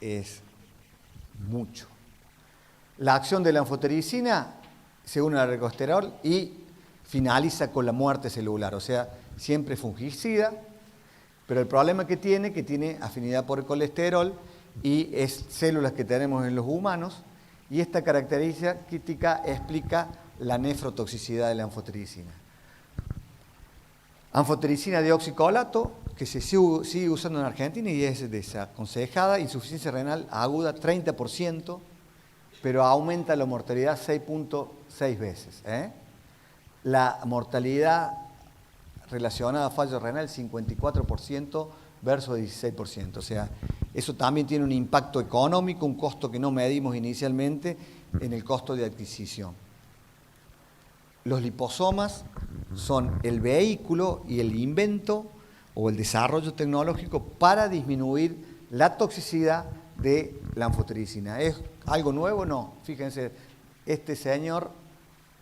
S2: es mucho. La acción de la anfotericina se une al ergosterol y finaliza con la muerte celular, o sea, siempre fungicida, pero el problema que tiene afinidad por el colesterol y es células que tenemos en los humanos, y esta característica explica la nefrotoxicidad de la anfotericina. Anfotericina deoxicolato, que se sigue usando en Argentina y es desaconsejada, insuficiencia renal aguda 30%, pero aumenta la mortalidad 6.6 veces. La mortalidad relacionada a fallo renal 54% versus 16%. O sea, eso también tiene un impacto económico, un costo que no medimos inicialmente en el costo de adquisición. Los liposomas son el vehículo y el invento o el desarrollo tecnológico para disminuir la toxicidad de la anfotericina. ¿Es algo nuevo? No. Fíjense, este señor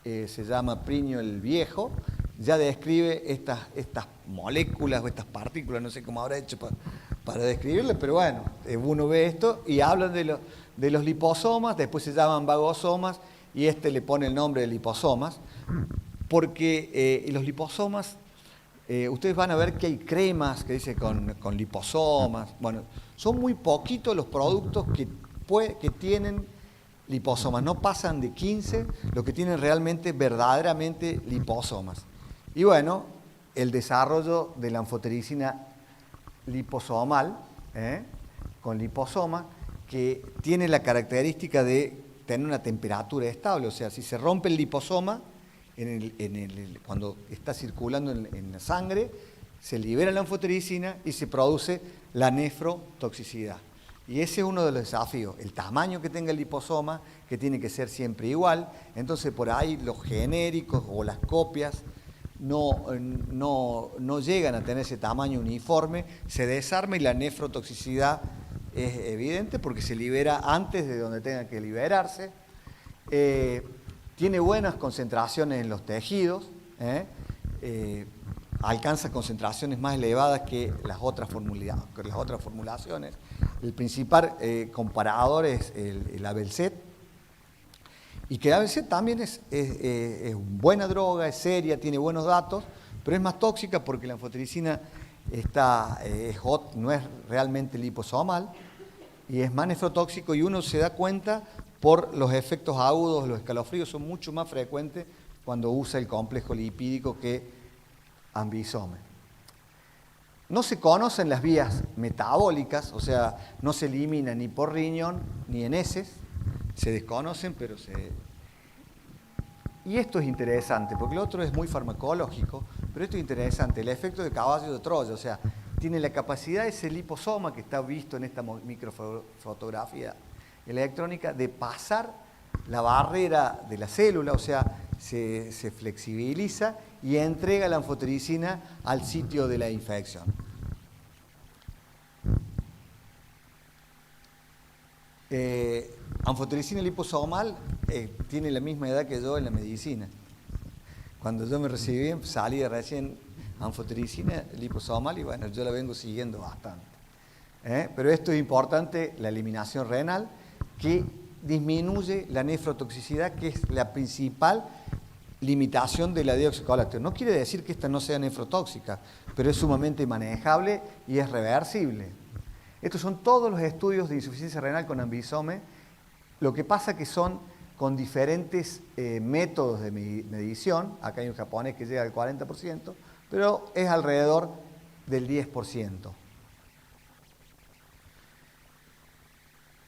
S2: se llama Plinio el Viejo, ya describe estas moléculas o estas partículas, no sé cómo habrá hecho para describirle, pero bueno, uno ve esto y hablan de los liposomas, después se llaman vagosomas y le pone el nombre de liposomas, porque los liposomas, ustedes van a ver que hay cremas que dice con liposomas. Bueno, son muy poquitos los productos que tienen liposomas, no pasan de 15 los que tienen realmente, verdaderamente liposomas. Y bueno, el desarrollo de la anfotericina liposomal, con liposoma, que tiene la característica de tener una temperatura estable, o sea, si se rompe el liposoma, cuando está circulando en la sangre, se libera la anfotericina y se produce la nefrotoxicidad. Y ese es uno de los desafíos, el tamaño que tenga el liposoma, que tiene que ser siempre igual. Entonces por ahí los genéricos o las copias no llegan a tener ese tamaño uniforme, se desarma y la nefrotoxicidad es evidente porque se libera antes de donde tenga que liberarse. Tiene buenas concentraciones en los tejidos, alcanza concentraciones más elevadas que las otras formulaciones. El principal comparador es el Abelset, y que el Abelset también es buena droga, es seria, tiene buenos datos, pero es más tóxica porque la anfotericina no es realmente liposomal y es más nefrotóxico, y uno se da cuenta por los efectos agudos, los escalofríos son mucho más frecuentes cuando usa el complejo lipídico que Ambisome. No se conocen las vías metabólicas, o sea, no se elimina ni por riñón ni en heces, se desconocen, pero Y esto es interesante, porque lo otro es muy farmacológico, pero esto es interesante, el efecto de caballo de Troya, o sea, tiene la capacidad ese liposoma que está visto en esta microfotografía electrónica de pasar la barrera de la célula, o sea, se flexibiliza y entrega la anfotericina al sitio de la infección. Anfotericina liposomal tiene la misma edad que yo en la medicina. Cuando yo me recibí, salí recién anfotericina liposomal y bueno, yo la vengo siguiendo bastante. Pero esto es importante, la eliminación renal, que disminuye la nefrotoxicidad, que es la principal limitación de la dioxicolácteo. No quiere decir que esta no sea nefrotóxica, pero es sumamente manejable y es reversible. Estos son todos los estudios de insuficiencia renal con Ambisome. Lo que pasa que son con diferentes métodos de medición. Acá hay un japonés que llega al 40%, pero es alrededor del 10%.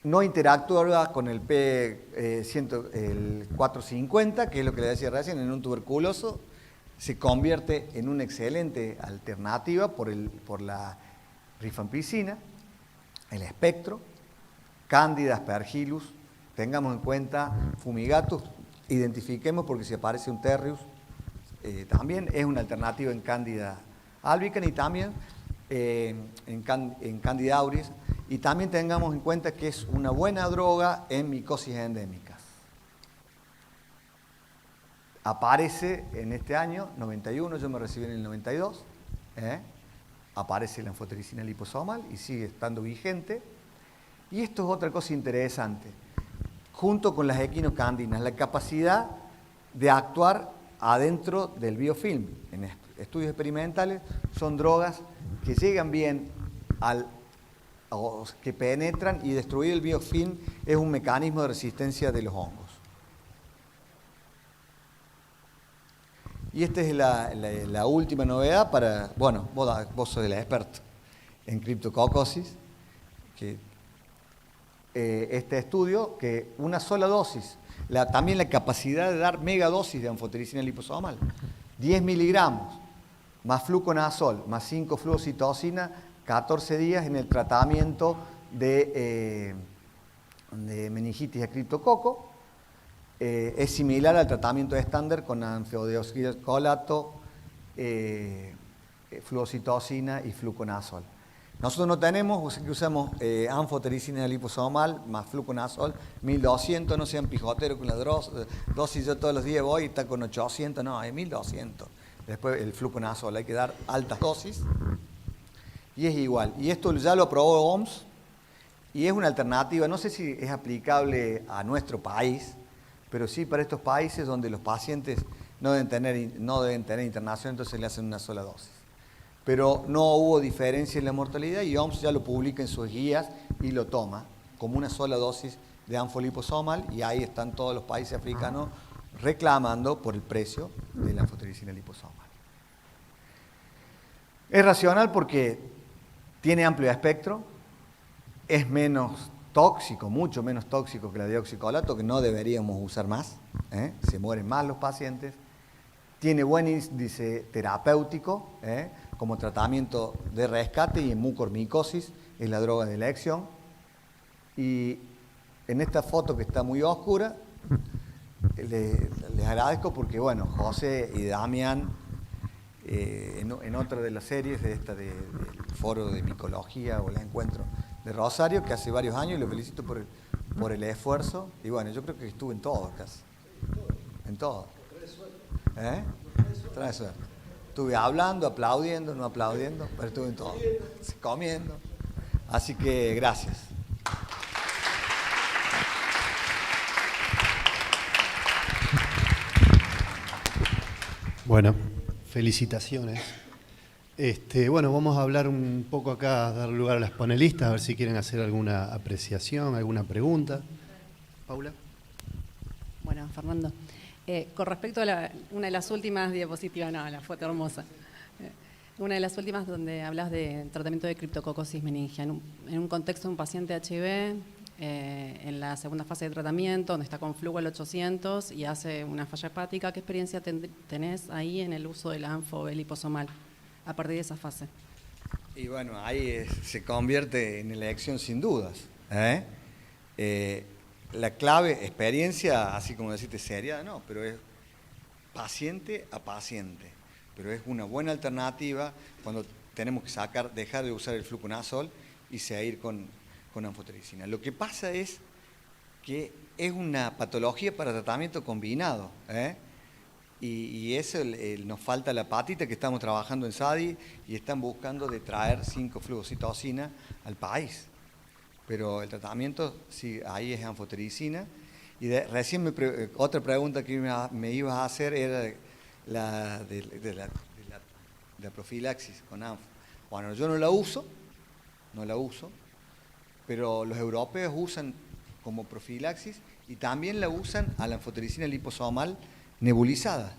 S2: No interactúa con el P450, que es lo que le decía recién, en un tuberculoso. Se convierte en una excelente alternativa por la rifampicina, el espectro, Candida, Aspergillus. Tengamos en cuenta Fumigatus, identifiquemos porque si aparece un Terrius, también es una alternativa en Candida albicans y también en Candida auris. Y también tengamos en cuenta que es una buena droga en micosis endémicas. Aparece en este año, 91, yo me recibí en el 92, aparece la anfotericina liposomal y sigue estando vigente. Y esto es otra cosa interesante, junto con las equinocandinas, la capacidad de actuar adentro del biofilm. En estudios experimentales son drogas que llegan bien que penetran, y destruir el biofilm es un mecanismo de resistencia de los hongos. Y esta es la última novedad para, bueno, vos sos el experto en criptococosis, que este estudio, que una sola dosis, también la capacidad de dar megadosis de anfotericina liposomal, 10 miligramos, más fluconazol, más 5-fluocitosina, 14 días en el tratamiento de meningitis a criptococo. Es similar al tratamiento estándar con anfiodeoxicolato, fluocitosina y fluconazol. Nosotros no tenemos, que usamos anfotericina liposomal más fluconazol, 1200, no sean pijoteros con la dosis, yo todos los días voy y está con 800, no, es 1200. Después el fluconazol, hay que dar altas dosis. Y es igual. Y esto ya lo aprobó OMS y es una alternativa, no sé si es aplicable a nuestro país, pero sí para estos países donde los pacientes no deben tener internación, entonces le hacen una sola dosis. Pero no hubo diferencia en la mortalidad y OMS ya lo publica en sus guías y lo toma como una sola dosis de anfoliposomal, y ahí están todos los países africanos reclamando por el precio de la anfotericina liposomal. Es racional porque tiene amplio espectro, es menos tóxico, mucho menos tóxico que la dioxicolato, que no deberíamos usar más, se mueren más los pacientes. Tiene buen índice terapéutico, como tratamiento de rescate y en mucormicosis, es la droga de elección. Y en esta foto que está muy oscura, les agradezco porque, bueno, José y Damián, en otra de las series del Foro de Micología o el Encuentro de Rosario, que hace varios años, y lo felicito por el esfuerzo. Y bueno, yo creo que estuve en todos casi. En todos. Trae suerte. Estuve hablando, aplaudiendo, no aplaudiendo, pero estuve en todo. Comiendo. Así que gracias.
S1: Bueno, felicitaciones. Bueno, vamos a hablar un poco acá, dar lugar a las panelistas, a ver si quieren hacer alguna apreciación, alguna pregunta. Paula.
S4: Bueno, Fernando, con respecto a una de las últimas diapositivas, no, la foto hermosa. Una de las últimas donde hablas de tratamiento de criptococosis meningia, en un contexto de un paciente HIV, en la segunda fase de tratamiento, donde está con flujo al 800 y hace una falla hepática. ¿Qué experiencia tenés ahí en el uso del ANFO liposomal a partir de esa fase?
S2: Y bueno, ahí se convierte en elección sin dudas. La clave, experiencia, así como decirte seria, no, pero es paciente a paciente. Pero es una buena alternativa cuando tenemos que dejar de usar el fluconazol y seguir con anfotericina. Lo que pasa es que es una patología para tratamiento combinado, y eso nos falta la patita, que estamos trabajando en SADI y están buscando de traer 5-fluoxetosina al país. Pero el tratamiento, sí, ahí es anfotericina. Y recién otra pregunta que me ibas a hacer era la profilaxis con anfo. Bueno, yo no la uso, pero los europeos usan como profilaxis y también la usan a la anfotericina liposomal nebulizada.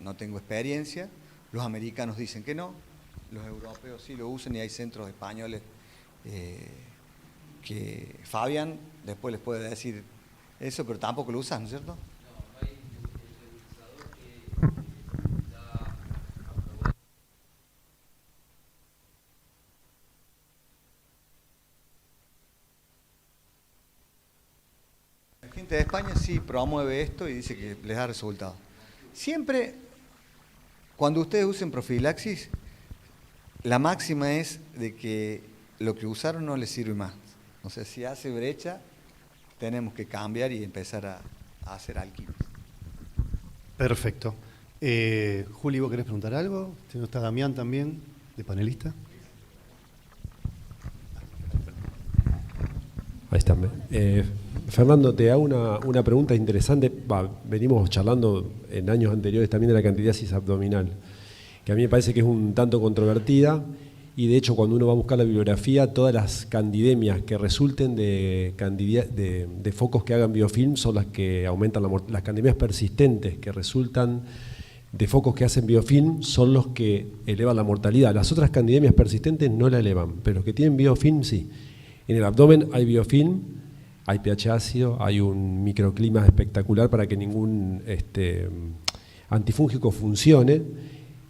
S2: No tengo experiencia, los americanos dicen que no, los europeos sí lo usan y hay centros españoles que Fabián después les puede decir eso, pero tampoco lo usan, ¿no es cierto?
S5: No, hay un nebulizador que está aprobado.
S2: La gente de España sí promueve esto y dice que les da resultado. Siempre, cuando ustedes usen profilaxis, la máxima es de que lo que usaron no les sirve más. O sea, si hace brecha, tenemos que cambiar y empezar a hacer alquilos.
S1: Perfecto. Juli, ¿vos querés preguntar algo? ¿No está Damián también, de panelista?
S6: Ahí está. Fernando, te hago una pregunta interesante. Venimos charlando en años anteriores también de la candidiasis abdominal, que a mí me parece que es un tanto controvertida, y de hecho cuando uno va a buscar la bibliografía, todas las candidemias que resulten de focos que hagan biofilm son las que aumentan las candidemias persistentes que resultan de focos que hacen biofilm son los que elevan la mortalidad. Las otras candidemias persistentes no la elevan, pero los que tienen biofilm sí. En el abdomen hay biofilm, hay pH ácido, hay un microclima espectacular para que ningún antifúngico funcione.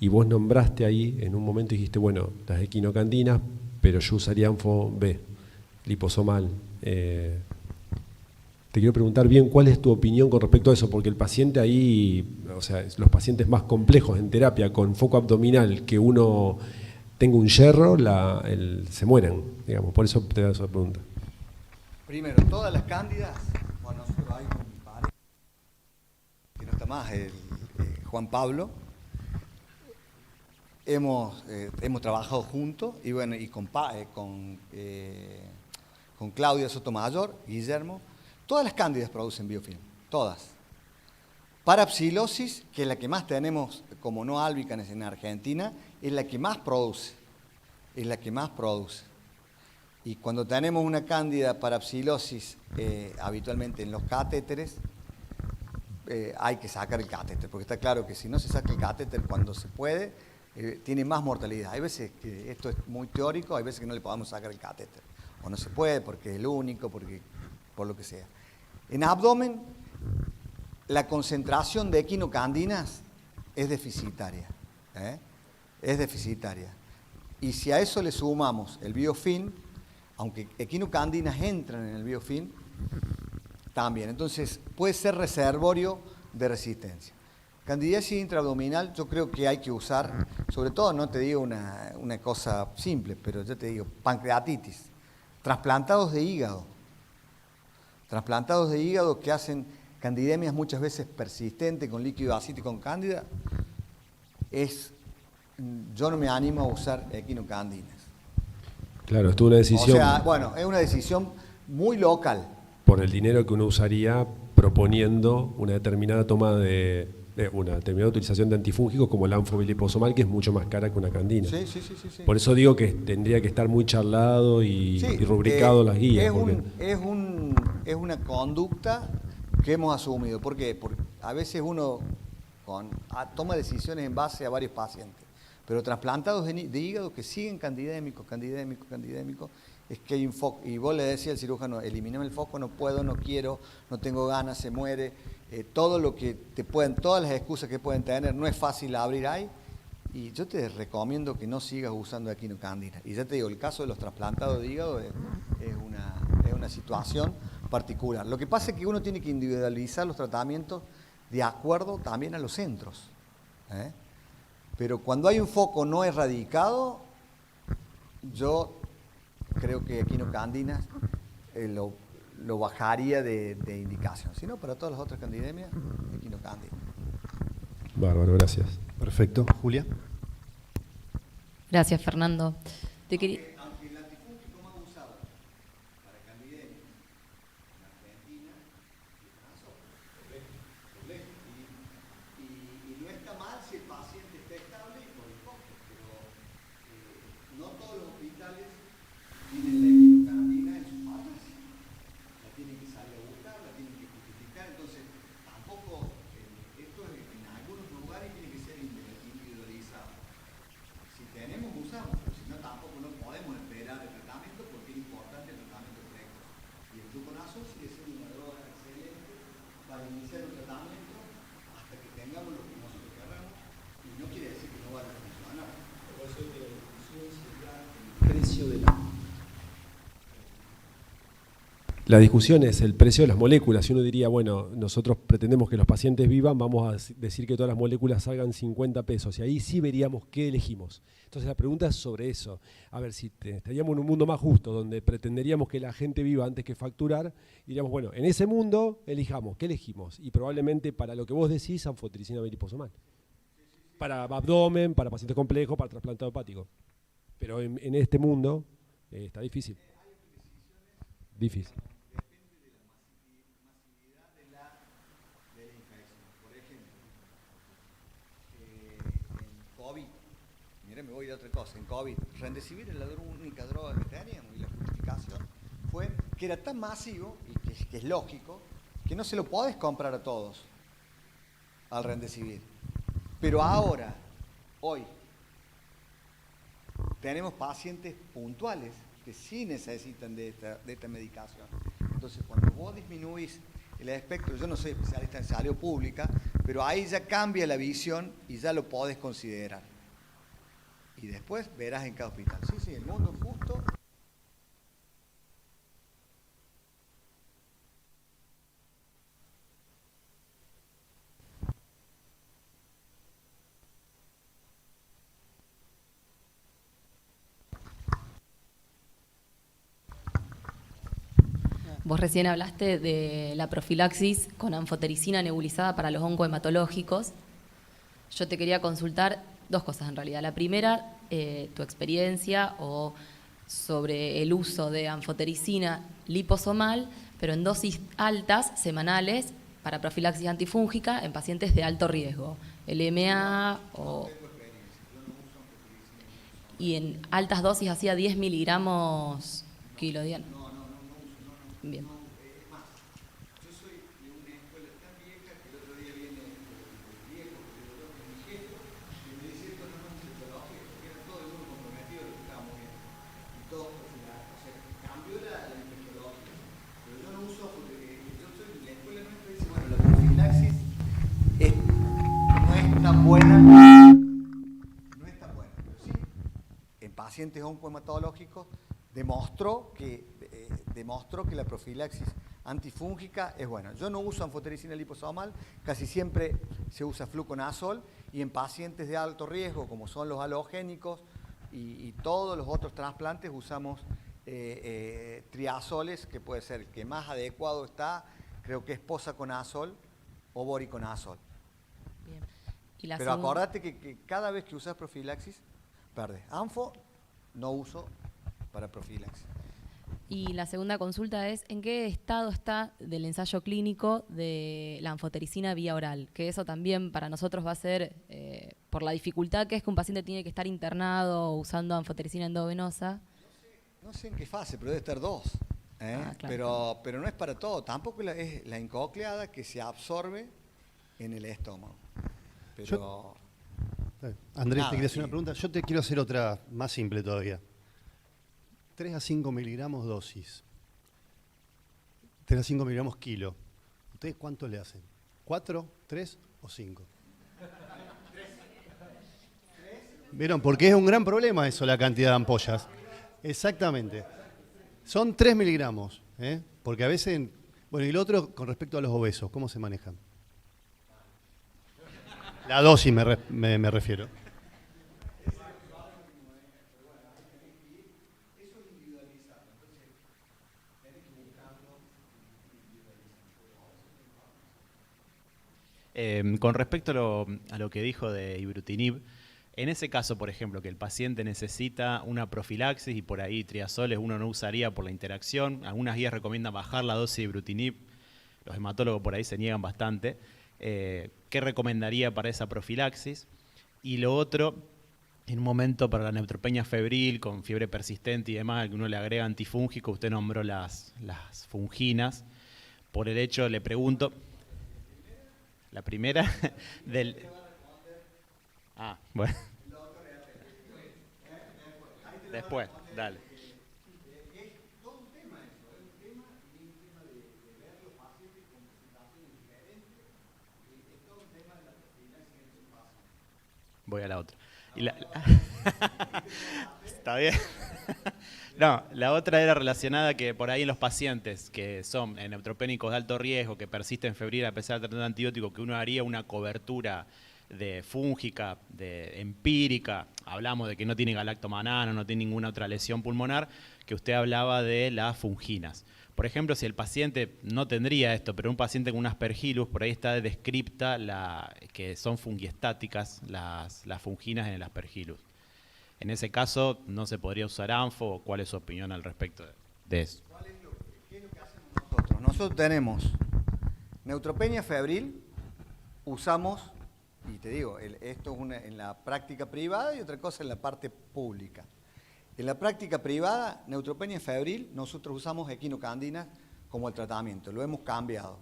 S6: Y vos nombraste ahí, en un momento dijiste, bueno, las equinocandinas, pero yo usaría Anfo B, liposomal. Te quiero preguntar bien cuál es tu opinión con respecto a eso, porque el paciente ahí, o sea, los pacientes más complejos en terapia con foco abdominal, que uno tenga un yerro, se mueren, digamos. Por eso te da esa pregunta.
S2: Primero, todas las cándidas, bueno, nosotros hay un pareja, que no está más, Juan Pablo. Hemos trabajado juntos y bueno, y con Claudia Sotomayor, Guillermo. Todas las cándidas producen biofilm, todas. Parapsilosis, que es la que más tenemos como no álbicanes en Argentina, es la que más produce. Y cuando tenemos una cándida parapsilosis, habitualmente en los catéteres, hay que sacar el catéter, porque está claro que si no se saca el catéter cuando se puede, tiene más mortalidad. Hay veces que esto es muy teórico, hay veces que no le podemos sacar el catéter. O no se puede porque es el único, por lo que sea. En abdomen, la concentración de equinocandinas es deficitaria. Es deficitaria. Y si a eso le sumamos el biofilm, aunque equinocandinas entran en el biofilm, también. Entonces, puede ser reservorio de resistencia. Candidiasis intraabdominal, yo creo que hay que usar, sobre todo, no te digo una cosa simple, pero yo te digo, pancreatitis, trasplantados de hígado. Trasplantados de hígado que hacen candidemias muchas veces persistentes con líquido asítico con cándida, yo no me animo a usar equinocandinas.
S6: Claro, esto es una decisión.
S2: O sea, bueno, es una decisión muy local.
S6: Por el dinero que uno usaría proponiendo una determinada toma una determinada utilización de antifúngicos como el anfobiliposomal, que es mucho más cara que una candina.
S2: Sí.
S6: Por eso digo que tendría que estar muy charlado y rubricado las guías.
S2: Es una conducta que hemos asumido. ¿Por qué? Porque a veces uno toma decisiones en base a varios pacientes, pero trasplantados de hígado que siguen candidémicos, es que hay un foco. Y vos le decís al cirujano, elimíname el foco, no puedo, no quiero, no tengo ganas, se muere. Todo lo que todas las excusas que pueden tener, no es fácil abrir ahí. Y yo te recomiendo que no sigas usando equinocandina. Y ya te digo, el caso de los trasplantados de hígado es una situación particular. Lo que pasa es que uno tiene que individualizar los tratamientos de acuerdo también a los centros. Pero cuando hay un foco no erradicado, yo creo que equinocandinas lo bajaría de indicación. Si no, para todas las otras candidemias, equinocandina.
S6: Bárbaro, gracias.
S1: Perfecto. Julia.
S7: Gracias, Fernando. Te quería...
S2: Aunque el antifúngico más usado para candidemia en Argentina es y no está mal si el paciente está estable y por el foco, pero no todos los hospitales tienen la equinocandina en sus farmacias. La tienen que salir a buscar, la tienen que justificar, entonces tampoco esto en algunos lugares tiene que ser individualizado. Si tenemos, usamos, pero si no, tampoco no podemos esperar el tratamiento porque es importante el tratamiento precoz. Y el fluconazol sigue siendo una droga excelente para iniciar un tratamiento hasta que tengamos lo que nosotros querramos y no quiere decir que no vaya a funcionar. Por eso la discusión sería el precio de
S6: La discusión es el precio de las moléculas. Si uno diría, bueno, nosotros pretendemos que los pacientes vivan, vamos a decir que todas las moléculas salgan 50 pesos. Y ahí sí veríamos qué elegimos. Entonces la pregunta es sobre eso. A ver, si estaríamos en un mundo más justo, donde pretenderíamos que la gente viva antes que facturar, diríamos, bueno, en ese mundo elijamos. ¿Qué elegimos? Y probablemente para lo que vos decís, anfotericina biliposomal. Para abdomen, para pacientes complejos, para trasplantado hepático. Pero en este mundo está difícil. Difícil.
S2: Me voy de otra cosa, en COVID, Remdesivir es la única droga que teníamos y la justificación fue que era tan masivo, y que es lógico, que no se lo podés comprar a todos al Remdesivir. Pero ahora, hoy, tenemos pacientes puntuales que sí necesitan de esta medicación. Entonces, cuando vos disminuís el espectro, yo no soy especialista en salud pública, pero ahí ya cambia la visión y ya lo podés considerar. Y después verás en cada hospital. Sí, el mundo justo.
S7: Vos recién hablaste de la profilaxis con anfotericina nebulizada para los oncohematológicos. Yo te quería consultar dos cosas en realidad. La primera, tu experiencia o sobre el uso de anfotericina liposomal, pero en dosis altas, semanales, para profilaxis antifúngica en pacientes de alto riesgo, LMA y en altas dosis hacía 10 miligramos kilo diario. Bien.
S2: Pacientes oncohematológicos demostró que la profilaxis antifúngica es buena. Yo no uso anfotericina liposomal, casi siempre se usa fluconazol, y en pacientes de alto riesgo, como son los halogénicos y todos los otros trasplantes, usamos triazoles, que puede ser que más adecuado está, creo que es posaconazol o voriconazol.
S7: Bien. Y la
S2: Pero
S7: segunda-
S2: acordate que cada vez que usas profilaxis, perdés. Anfo no uso para profilaxis.
S7: Y la segunda consulta es, ¿en qué estado está del ensayo clínico de la anfotericina vía oral? Que eso también para nosotros va a ser, por la dificultad que es que un paciente tiene que estar internado usando anfotericina endovenosa.
S2: No sé en qué fase, pero debe estar 2.
S7: Ah, claro.
S2: Pero no es para todo. Tampoco es la incocleada que se absorbe en el estómago. Pero
S1: Andrés,
S2: nada,
S1: te quería hacer
S2: sí.
S1: una pregunta. Yo te quiero hacer otra más simple todavía. 3 a 5 miligramos dosis. 3 a 5 miligramos kilo. ¿Ustedes cuánto le hacen? ¿4, 3 o 5? ¿Vieron? Porque es un gran problema eso, la cantidad de ampollas. Exactamente. Son 3 miligramos, ¿eh? Porque a veces... Bueno, y lo otro con respecto a los obesos, ¿cómo se manejan? La dosis me refiero.
S8: Con respecto a lo que dijo de ibrutinib, en ese caso, por ejemplo, que el paciente necesita una profilaxis y por ahí triazoles uno no usaría por la interacción, algunas guías recomiendan bajar la dosis de ibrutinib, los hematólogos por ahí se niegan bastante, ¿qué recomendaría para esa profilaxis? Y lo otro, en un momento para la neutropenia febril, con fiebre persistente y demás, que uno le agrega antifúngico, usted nombró las funginas, por el hecho, le pregunto... La primera del... Ah, bueno. Después, dale. Voy a la otra. Está bien. No, la otra era relacionada que por ahí en los pacientes que son neutropénicos de alto riesgo, que persisten febril a pesar de tratar antibiótico, que uno haría una cobertura de fúngica, de empírica, hablamos de que no tiene galactomanano, no tiene ninguna otra lesión pulmonar, que usted hablaba de las funginas. Por ejemplo, si el paciente no tendría esto, pero un paciente con un aspergillus, por ahí está descripta que son fungiestáticas las funginas en el aspergillus. En ese caso, ¿no se podría usar anfo? ¿Cuál es su opinión al respecto de eso?
S2: ¿Qué es lo que hacemos nosotros? Nosotros tenemos neutropenia febril, usamos, y te digo, esto es en la práctica privada y otra cosa en la parte pública. En la práctica privada, neutropenia febril, nosotros usamos equinocandina como el tratamiento, lo hemos cambiado,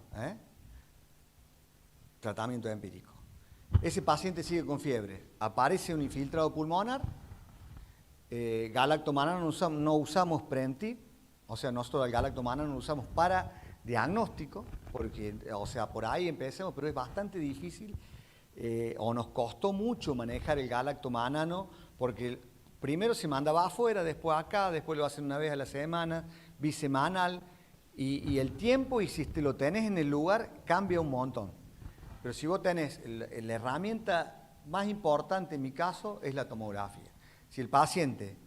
S2: tratamiento empírico. Ese paciente sigue con fiebre, aparece un infiltrado pulmonar, galactomanano no usamos Prentip, o sea, nosotros el galactomanano lo usamos para diagnóstico, porque, o sea, por ahí empecemos, pero es bastante difícil, o nos costó mucho manejar el galactomanano, porque primero se mandaba afuera, después acá, después lo hacen una vez a la semana, bisemanal, y el tiempo, y si te lo tenés en el lugar, cambia un montón. Pero si vos tenés la herramienta más importante en mi caso, es la tomografía. Si el paciente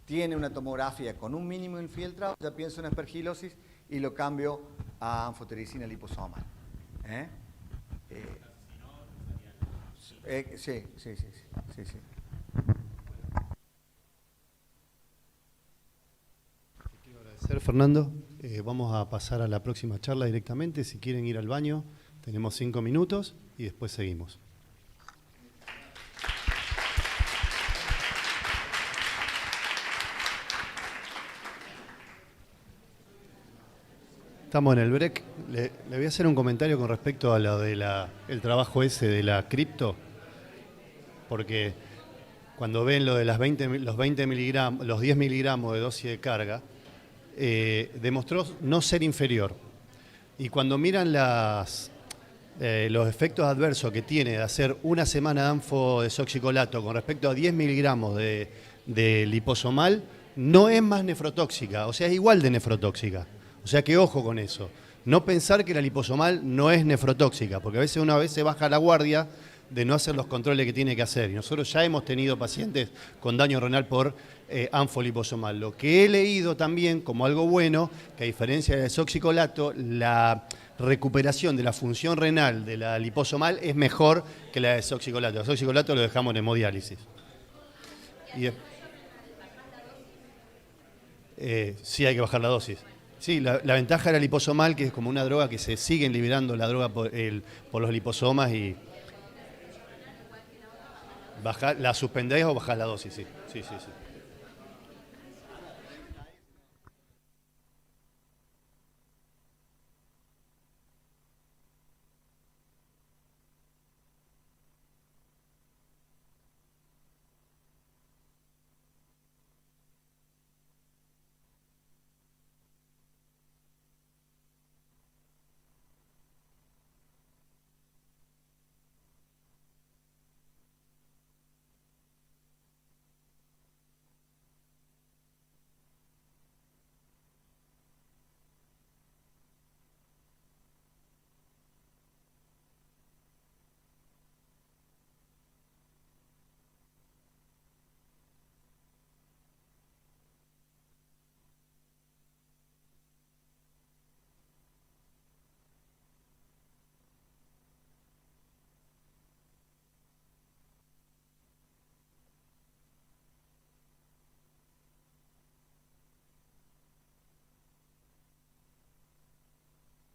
S2: tiene una tomografía con un mínimo infiltrado, ya pienso en aspergilosis y lo cambio a anfotericina liposomal. Sí.
S1: Quiero agradecer, Fernando. Vamos a pasar a la próxima charla directamente. Si quieren ir al baño, tenemos 5 minutos y después seguimos. Estamos en el break. Le voy a hacer un comentario con respecto a lo de el trabajo ese de la cripto, porque cuando ven lo de los 20 miligramos, los 10 miligramos de dosis de carga, demostró no ser inferior. Y cuando miran los efectos adversos que tiene de hacer una semana de anfodesoxicolato con respecto a 10 miligramos de liposomal, no es más nefrotóxica, o sea, es igual de nefrotóxica. O sea que ojo con eso. No pensar que la liposomal no es nefrotóxica, porque a veces una vez se baja la guardia de no hacer los controles que tiene que hacer. Y nosotros ya hemos tenido pacientes con daño renal por anfoliposomal. Lo que he leído también como algo bueno, que a diferencia del desoxicolato, la recuperación de la función renal de la liposomal es mejor que la de desoxicolato. El desoxicolato lo dejamos en hemodiálisis. Sí, hay que bajar la dosis. Sí, la ventaja de la liposomal, que es como una droga que se siguen liberando la droga por los liposomas y la suspendés o bajás la dosis, sí. Sí.